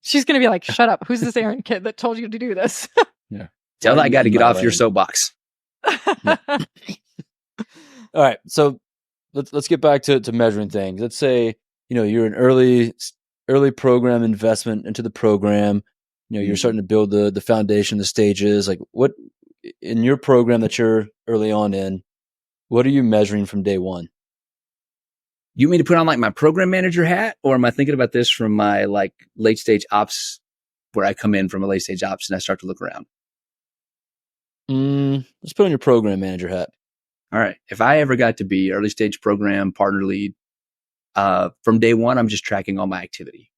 She's going to be like, shut up. Who's this Aaron kid that told you to do this? Yeah. Tell that guy to get off your soapbox. Yeah. All right. So let's get back to measuring things. Let's say, you're an early program investment into the program. You're starting to build the foundation, the stages. Like what in your program that you're early on in, what are you measuring from day one? You mean to put on like my program manager hat, or am I thinking about this from my like late stage ops, where I come in from a late stage ops and I start to look around? Let's put on your program manager hat. All right. If I ever got to be early stage program partner lead, from day one, I'm just tracking all my activity.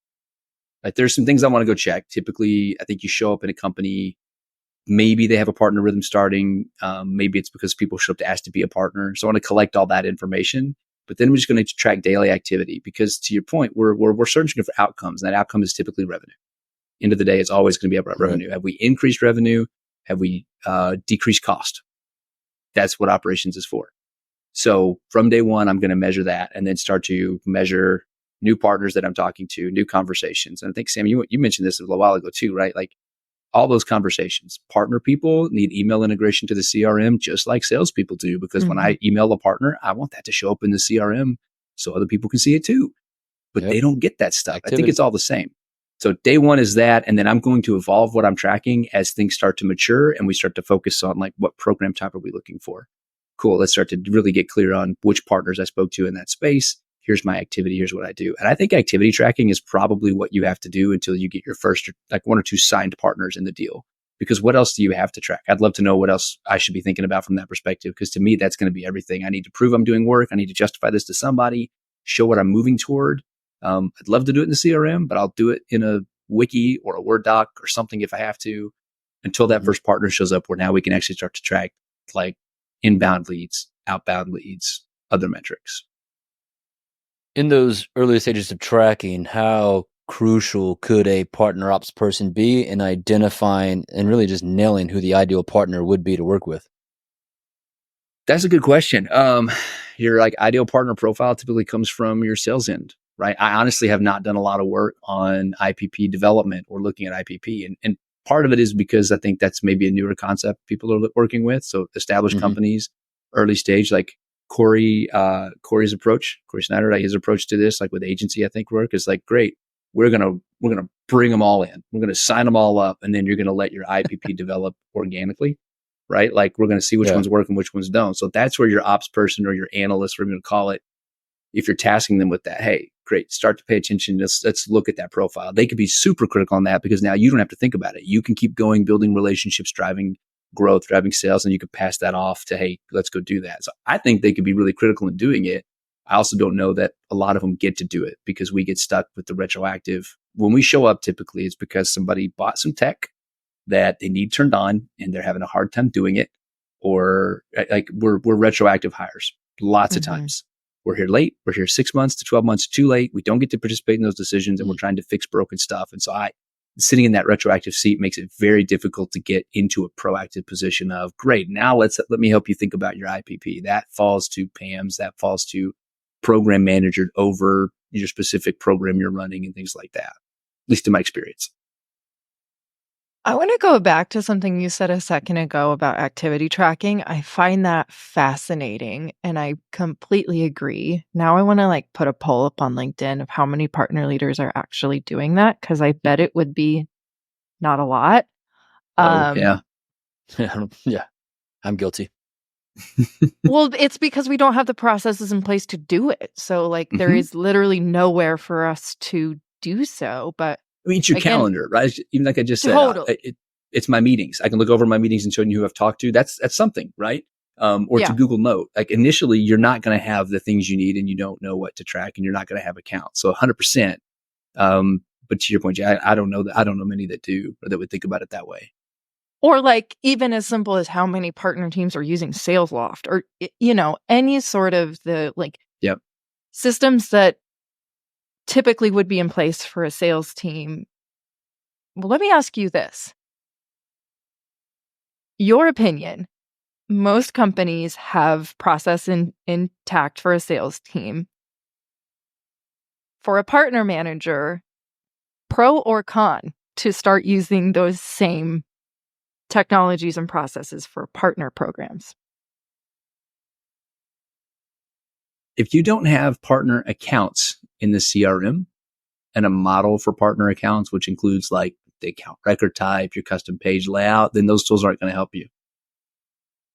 Like there's some things I want to go check. Typically, I think you show up in a company, maybe they have a partner rhythm starting. Maybe it's because people show up to ask to be a partner. So I want to collect all that information. But then we're just going to track daily activity because, to your point, we're searching for outcomes. And that outcome is typically revenue. End of the day, it's always going to be about revenue. Have we increased revenue? Have we decreased cost? That's what operations is for. So from day one, I'm going to measure that and then start to measure new partners that I'm talking to, new conversations. And I think, Sam, you mentioned this a little while ago too, right? Like all those conversations. Partner people need email integration to the CRM just like salespeople do, because when I email a partner, I want that to show up in the CRM so other people can see it too. But they don't get that stuff. Activity. I think it's all the same. So day one is that, and then I'm going to evolve what I'm tracking as things start to mature and we start to focus on like what program type are we looking for. Cool. Let's start to really get clear on which partners I spoke to in that space. Here's my activity. Here's what I do. And I think activity tracking is probably what you have to do until you get your first, like 1 or 2 signed partners in the deal. Because what else do you have to track? I'd love to know what else I should be thinking about from that perspective. Because to me, that's going to be everything. I need to prove I'm doing work. I need to justify this to somebody, show what I'm moving toward. I'd love to do it in the CRM, but I'll do it in a wiki or a Word doc or something if I have to, until that first partner shows up, where now we can actually start to track like inbound leads, outbound leads, other metrics. In those early stages of tracking, how crucial could a partner ops person be in identifying and really just nailing who the ideal partner would be to work with? That's a good question. Your like ideal partner profile typically comes from your sales end, right? I honestly have not done a lot of work on IPP development or looking at IPP. And part of it is because I think that's maybe a newer concept people are working with. So established companies, early stage, like Corey's approach, Corey Snyder, like his approach to this, like with agency, I think work is like, great. We're going to bring them all in. We're going to sign them all up. And then you're going to let your IPP develop organically. Right? Like we're going to see which ones work and which ones don't. So that's where your ops person or your analyst, whatever you call it, if you're tasking them with that, hey, great, start to pay attention. Let's look at that profile. They could be super critical on that because now you don't have to think about it. You can keep going, building relationships, driving growth, driving sales, and you could pass that off to, hey, let's go do that. So I think they could be really critical in doing it. I also don't know that a lot of them get to do it because we get stuck with the retroactive. When we show up, typically it's because somebody bought some tech that they need turned on and they're having a hard time doing it, or like we're retroactive hires lots of times. We're here late. We're here 6 months to 12 months too late. We don't get to participate in those decisions and we're trying to fix broken stuff. And so sitting in that retroactive seat makes it very difficult to get into a proactive position of, great, now let me help you think about your IPP. That falls to PAMs, that falls to program manager over your specific program you're running and things like that, at least in my experience. I want to go back to something you said a second ago about activity tracking. I find that fascinating and I completely agree. Now I want to like put a poll up on LinkedIn of how many partner leaders are actually doing that, because I bet it would be not a lot. Yeah. Yeah, I'm guilty. Well, it's because we don't have the processes in place to do it. So like there is literally nowhere for us to do so. But I mean, it's your calendar, right? Even like I just said, it's my meetings. I can look over my meetings and show you who I've talked to. That's something, right? Or to Google Note. Like initially, you're not going to have the things you need and you don't know what to track and you're not going to have accounts. So 100%. But to your point, Jay, I don't know that. I don't know many that do or that would think about it that way. Or like even as simple as how many partner teams are using SalesLoft or, any sort of the like systems that typically would be in place for a sales team. Well, let me ask you this. Your opinion, most companies have process intact for a sales team. For a partner manager, pro or con to start using those same technologies and processes for partner programs? If you don't have partner accounts in the CRM and a model for partner accounts, which includes like the account record type, your custom page layout, then those tools aren't going to help you.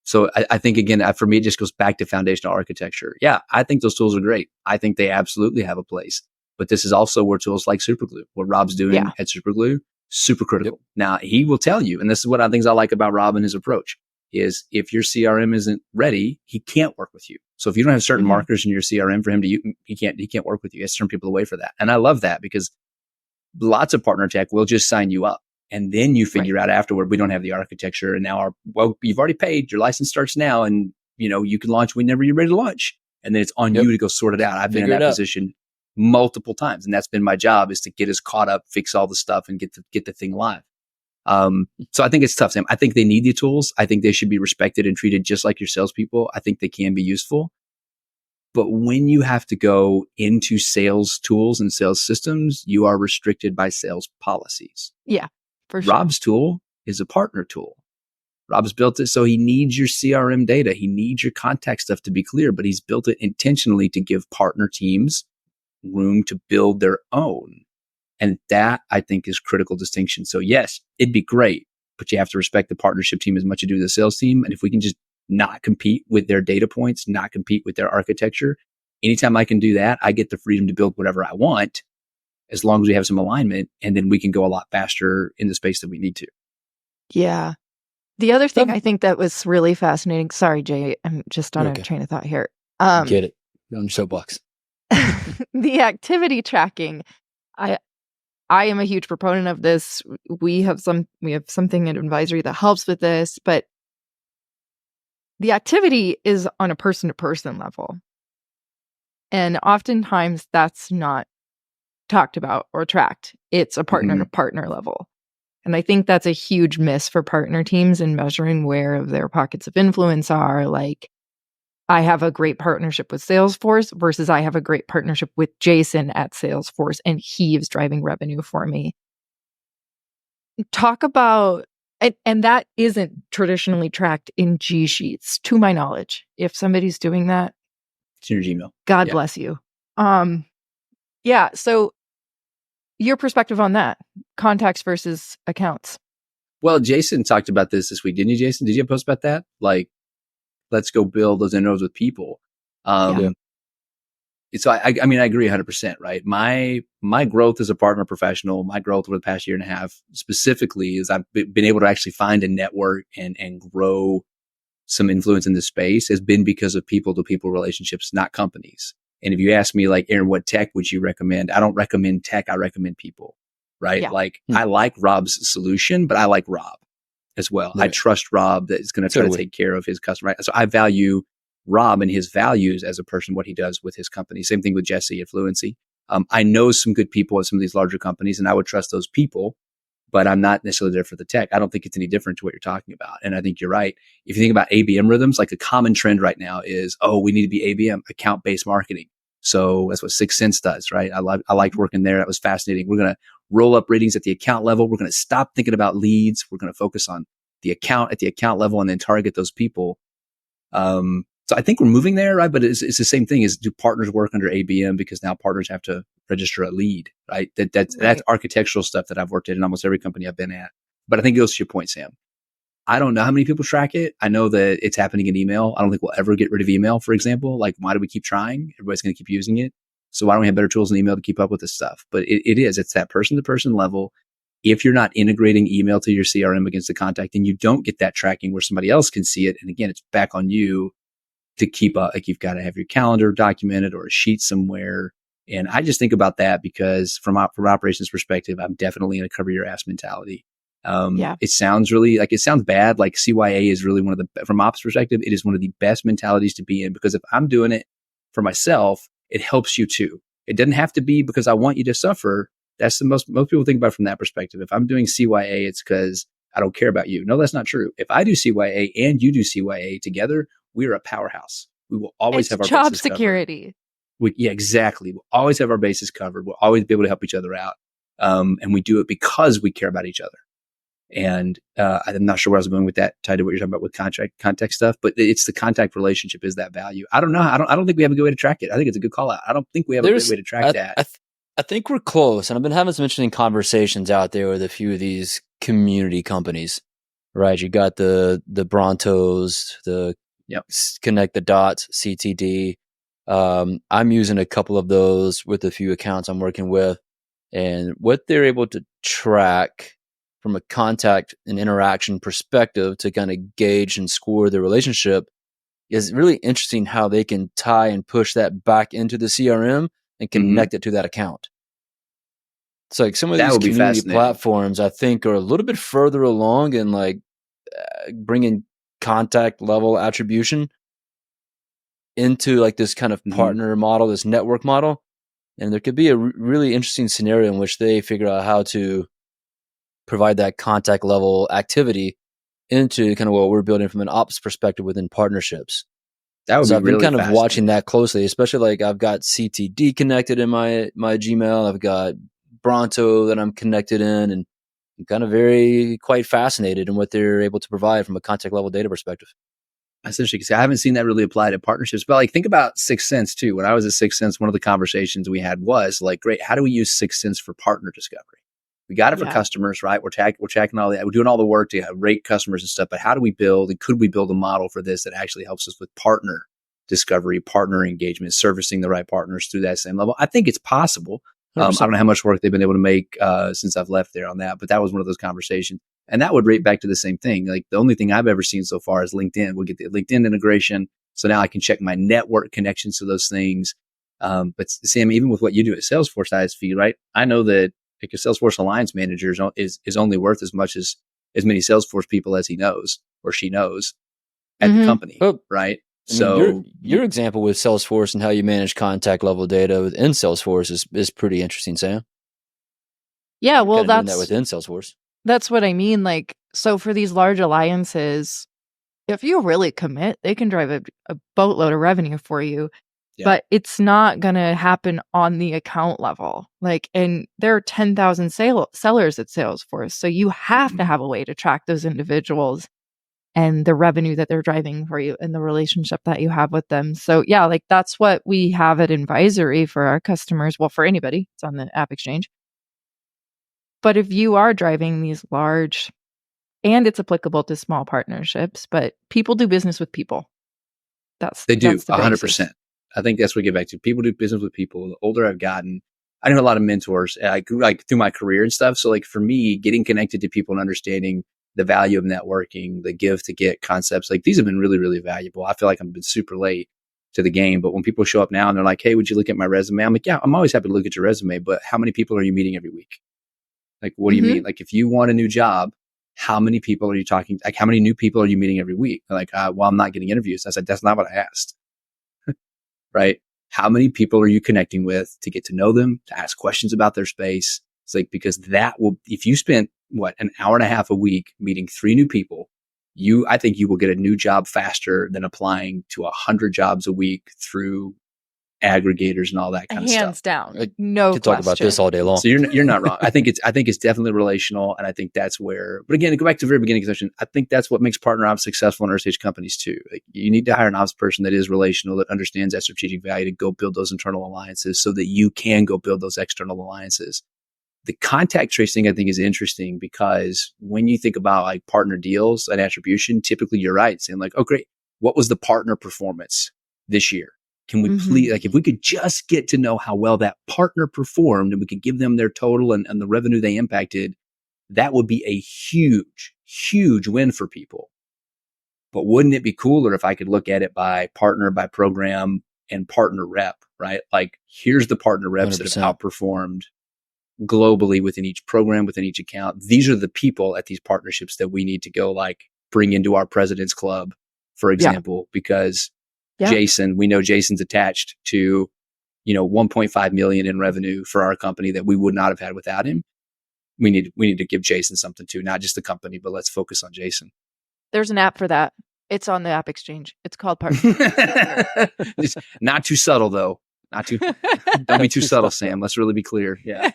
So I think, again, for me, it just goes back to foundational architecture. Yeah, I think those tools are great. I think they absolutely have a place. But this is also where tools like Superglue, what Rob's doing at Superglue, super critical. Now, he will tell you, and this is what I think I like about Rob and his approach, is if your CRM isn't ready, he can't work with you. So if you don't have certain markers in your CRM for him to use, he can't work with you. He has to turn people away for that. And I love that because lots of partner tech will just sign you up. And then you figure out afterward, we don't have the architecture. And now you've already paid, your license starts now. And you can launch whenever you're ready to launch. And then it's on you to go sort it out. I've been in that position multiple times. And that's been my job, is to get us caught up, fix all the stuff and get the thing live. So I think it's tough, Sam. I think they need the tools. I think they should be respected and treated just like your salespeople. I think they can be useful. But when you have to go into sales tools and sales systems, you are restricted by sales policies. Yeah, for sure. Rob's tool is a partner tool. Rob's built it so he needs your CRM data. He needs your contact stuff to be clear, but he's built it intentionally to give partner teams room to build their own. And that, I think, is critical distinction. So yes, it'd be great, but you have to respect the partnership team as much as you do the sales team. And if we can just not compete with their data points, not compete with their architecture, anytime I can do that, I get the freedom to build whatever I want, as long as we have some alignment, and then we can go a lot faster in the space that we need to. Yeah. The other thing I think that was really fascinating. Sorry, Jay, I'm just on a train of thought here. Get it. On your soapbox. The activity tracking. I am a huge proponent of this. We have something in advisory that helps with this, but the activity is on a person-to-person level. And oftentimes that's not talked about or tracked. It's a partner-to-partner level. And I think that's a huge miss for partner teams in measuring where their pockets of influence are. Like, I have a great partnership with Salesforce versus I have a great partnership with Jason at Salesforce, and he is driving revenue for me. Talk about, and that isn't traditionally tracked in G Sheets, to my knowledge. If somebody's doing that, it's in your Gmail. God bless you. Yeah. So your perspective on that, contacts versus accounts. Well, Jason talked about this week, didn't you, Jason? Did you have a post about that? Like, let's go build those inroads with people. So I mean, I agree 100%, right? My growth as a partner professional, my growth over the past year and a half specifically is I've been able to actually find a network and grow some influence in this space has been because of people to people relationships, not companies. And if you ask me, like, Aaron, what tech would you recommend? I don't recommend tech. I recommend people, right? Like, I like Rob's solution, but I like Rob as well. Right. I trust Rob that is going to try to take care of his customer. Right? So I value Rob and his values as a person, what he does with his company. Same thing with Jesse at Fluency. I know some good people at some of these larger companies, and I would trust those people, but I'm not necessarily there for the tech. I don't think it's any different to what you're talking about. And I think you're right. If you think about ABM rhythms, like a common trend right now is, we need to be ABM, account-based marketing. So that's what 6 Sense does, right? I liked working there. That was fascinating. We're going to roll up ratings at the account level. We're going to stop thinking about leads. We're going to focus on the account at the account level and then target those people. So I think we're moving there, right? But it's the same thing as, do partners work under ABM because now partners have to register a lead, right? That's architectural stuff that I've worked in almost every company I've been at. But I think it goes to your point, Sam. I don't know how many people track it. I know that it's happening in email. I don't think we'll ever get rid of email, for example. Like, why do we keep trying? Everybody's going to keep using it. So why don't we have better tools in email to keep up with this stuff? But it's that person-to-person level. If you're not integrating email to your CRM against the contact, then you don't get that tracking where somebody else can see it. And again, it's back on you to keep up. Like, you've got to have your calendar documented or a sheet somewhere. And I just think about that because from operations perspective, I'm definitely in a cover your ass mentality. It sounds really it sounds bad. Like, CYA is really one of the, from ops perspective, it is one of the best mentalities to be in, because if I'm doing it for myself, it helps you too. It doesn't have to be because I want you to suffer. That's the most people think about it from that perspective. If I'm doing CYA, it's because I don't care about you. No, that's not true. If I do CYA and you do CYA together, we're a powerhouse. We will always have our job bases security. Covered. Exactly. We'll always have our bases covered. We'll always be able to help each other out. And we do it because we care about each other. And I'm not sure where I was going with that, tied to what you're talking about with contact stuff, but it's the contact relationship is that value. I don't know. I don't think we have a good way to track it. I think it's a good call out. I don't think we have a good way to track that. I think we're close. And I've been having some interesting conversations out there with a few of these community companies, right? You got the Brontos, the Connect the Dots, CTD. I'm using a couple of those with a few accounts I'm working with, and what they're able to track from a contact and interaction perspective to kind of gauge and score the relationship is really interesting, how they can tie and push that back into the CRM and connect it to that account. It's like some of these community platforms, I think, are a little bit further along in bringing contact level attribution into like this kind of partner model, this network model. And there could be a really interesting scenario in which they figure out how to provide that contact level activity into kind of what we're building from an ops perspective within partnerships. That would So be I've been really kind of watching fascinating. that closely, especially like I've got CTD connected in my Gmail. I've got Bronto that I'm connected in, and I'm kind of quite fascinated in what they're able to provide from a contact level data perspective. Essentially, because I haven't seen that really applied to partnerships, but like think about Sixth Sense too. When I was at Sixth Sense, one of the conversations we had was like, great, how do we use Sixth Sense for partner discovery? We got it for customers, right? We're tracking all that. We're doing all the work to rate customers and stuff, but how do we build and could we build a model for this that actually helps us with partner discovery, partner engagement, servicing the right partners through that same level? I think it's possible. I don't know how much work they've been able to make since I've left there on that, but that was one of those conversations. And that would rate back to the same thing. Like the only thing I've ever seen so far is LinkedIn. We'll get the LinkedIn integration. So now I can check my network connections to those things. But Sam, even with what you do at Salesforce ISV, right? I know that like a Salesforce Alliance manager is only worth as much as many Salesforce people as he knows or she knows at the company, Well, right? I mean, your example with Salesforce and how you manage contact level data within Salesforce is pretty interesting, Sam. Yeah, You're well, kind of doing that within Salesforce. That's what I mean. Like, so for these large alliances, if you really commit, they can drive a boatload of revenue for you. Yeah. But it's not going to happen on the account level. Like, and there are 10,000 sellers at Salesforce. So you have to have a way to track those individuals and the revenue that they're driving for you and the relationship that you have with them. So yeah, like that's what we have at Advisory for our customers. Well, for anybody, it's on the App Exchange. But if you are driving these large, and it's applicable to small partnerships, but people do business with people. They do that's the 100%. I think that's what we get back to. People do business with people. The older I've gotten, I know a lot of mentors. I grew like through my career and stuff. So like for me, getting connected to people and understanding the value of networking, the give to get concepts, like these have been really, really valuable. I feel like I've been super late to the game, but when people show up now and they're like, hey, would you look at my resume? I'm like, yeah, I'm always happy to look at your resume, but how many people are you meeting every week? Like, what do you mean? Like, if you want a new job, how many people are you talking? Like, how many new people are you meeting every week? They're like, well, I'm not getting interviews. I said, that's not what I asked. Right? How many people are you connecting with to get to know them, to ask questions about their space? It's like, because that will, if you spent an hour and a half a week meeting 3 new people, I think you will get a new job faster than applying to 100 jobs a week through aggregators and all that kind of stuff. Hands down. No could talk about this all day long. So you're not wrong. I think it's definitely relational. And I think that's where, but again, to go back to the very beginning of the session, I think that's what makes partner ops successful in early stage companies too. Like you need to hire an ops person that is relational, that understands that strategic value to go build those internal alliances so that you can go build those external alliances. The contact tracing, I think, is interesting because when you think about like partner deals and attribution, typically you're right, saying like, oh, great. What was the partner performance this year? Can we please, like, if we could just get to know how well that partner performed and we could give them their total and the revenue they impacted, that would be a huge, huge win for people. But wouldn't it be cooler if I could look at it by partner, by program, and partner rep, right? Like, here's the partner reps 100%. That have outperformed globally within each program, within each account. These are the people at these partnerships that we need to go like bring into our president's club, for example, because Jason, we know Jason's attached to, 1.5 million in revenue for our company that we would not have had without him. We need to give Jason something too, not just the company, but let's focus on Jason. There's an app for that. It's on the App Exchange. It's called Partner. Not too subtle though. Don't be too subtle, Sam. Let's really be clear. Yeah.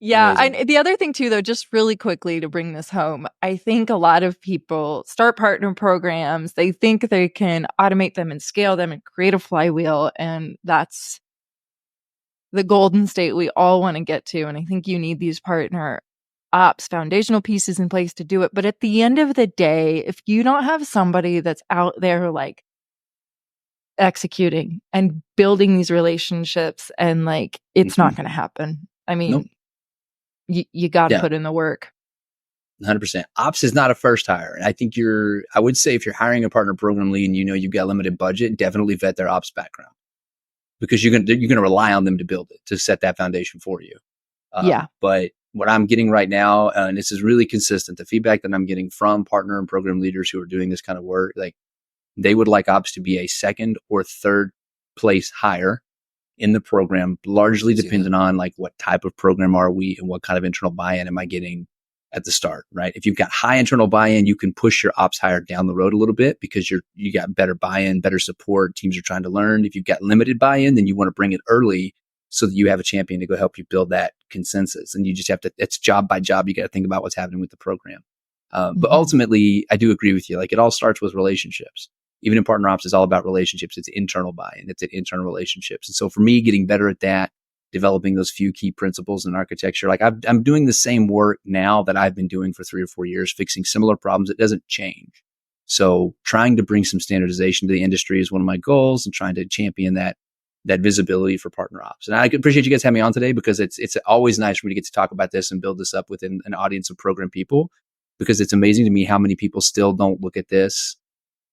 Yeah. And the other thing too, though, just really quickly to bring this home, I think a lot of people start partner programs. They think they can automate them and scale them and create a flywheel. And that's the golden state we all want to get to. And I think you need these partner ops foundational pieces in place to do it. But at the end of the day, if you don't have somebody that's out there like executing and building these relationships and like, it's not going to happen. I mean, you got to put in the work. 100%. Ops is not a first hire. And I think I would say if you're hiring a partner program lead and you've got limited budget, definitely vet their ops background because you're going to rely on them to build it, to set that foundation for you. But what I'm getting right now, and this is really consistent, the feedback that I'm getting from partner and program leaders who are doing this kind of work, like they would like ops to be a second or third place hire in the program, largely dependent on like what type of program are we and what kind of internal buy-in am I getting at the start, right? If you've got high internal buy-in, you can push your ops hire down the road a little bit because you got better buy-in, better support. Teams are trying to learn. If you've got limited buy-in, then you want to bring it early so that you have a champion to go help you build that consensus. And you just have to, it's job by job. You got to think about what's happening with the program. But ultimately, I do agree with you. Like, it all starts with relationships. Even in partner ops, it's all about relationships. It's internal buy-in. It's internal relationships. And so for me, getting better at that, developing those few key principles in architecture, like I'm doing the same work now that I've been doing for 3 or 4 years, fixing similar problems. It doesn't change. So trying to bring some standardization to the industry is one of my goals, and trying to champion that visibility for partner ops. And I appreciate you guys having me on today, because it's always nice for me to get to talk about this and build this up within an audience of program people, because it's amazing to me how many people still don't look at this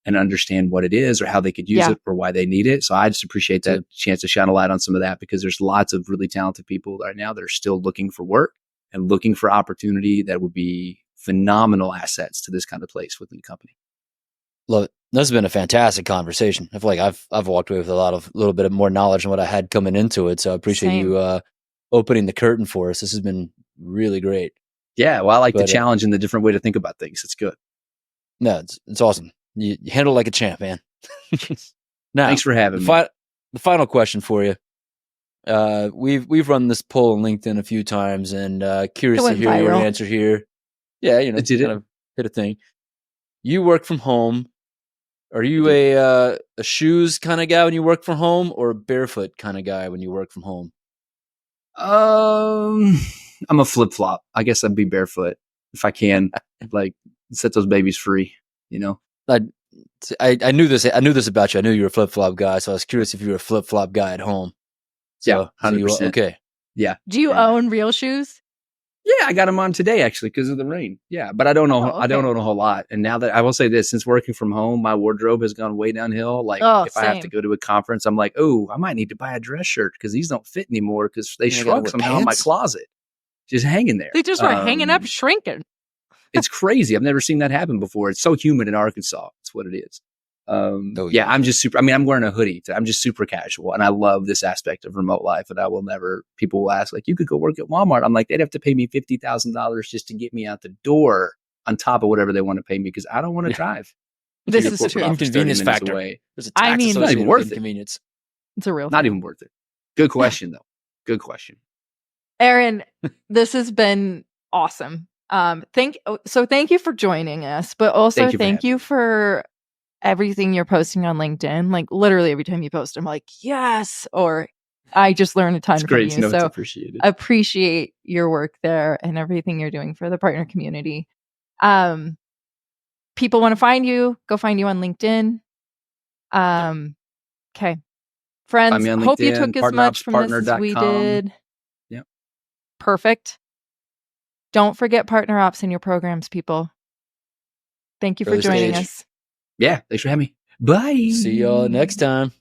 and understand what it is or how they could use it or why they need it. So I just appreciate that chance to shine a light on some of that, because there's lots of really talented people right now that are still looking for work and looking for opportunity that would be phenomenal assets to this kind of place within the company. Love it. This has been a fantastic conversation. I feel like I've walked away with a little bit of more knowledge than what I had coming into it. So I appreciate you opening the curtain for us. This has been really great. Yeah, well, I like the challenge and the different way to think about things. It's good. No, it's awesome. You handle it like a champ, man. Now, thanks for having me. The final question for you. We've run this poll on LinkedIn a few times, and curious to hear your answer here. Yeah, kind of hit a thing. You work from home. Are you a shoes kind of guy when you work from home, or a barefoot kind of guy when you work from home? I'm a flip-flop. I guess I'd be barefoot if I can, like, set those babies free, you know? I knew this. I knew this about you. I knew you were a flip-flop guy, so I was curious if you were a flip-flop guy at home. So, yeah, 100%. Okay. Yeah. Do you own real shoes? Yeah, I got them on today, actually, because of the rain. Yeah, but I don't know. I don't own a whole lot. And now that I will say this, since working from home, my wardrobe has gone way downhill. Like, if I have to go to a conference, I'm like, I might need to buy a dress shirt because these don't fit anymore because they shrunk somehow in my closet, just hanging there. They just were hanging up, shrinking. It's crazy. I've never seen that happen before. It's so humid in Arkansas. That's what it is. I'm just I'm wearing a hoodie. I'm just super casual. And I love this aspect of remote life. And I will never, people will ask, like, you could go work at Walmart. I'm like, they'd have to pay me $50,000 just to get me out the door on top of whatever they want to pay me, because I don't want to drive. This is true. Inconvenience factor. There's a tax it's not even worth inconvenience. It's a real not even worth it. Good question, though. Good question. Aaron, this has been awesome. Thank you for joining us, but also thank you for everything you're posting on LinkedIn. Like, literally every time you post, I'm like, yes, or I just learned a ton from you. So it's appreciated. Appreciate your work there and everything you're doing for the partner community. People want to find you, go find you on LinkedIn. Okay. Friends, hope you took as much from this as we did. Yep. Perfect. Don't forget partner ops in your programs, people. Thank you for joining us. Yeah, thanks for having me. Bye. See y'all next time.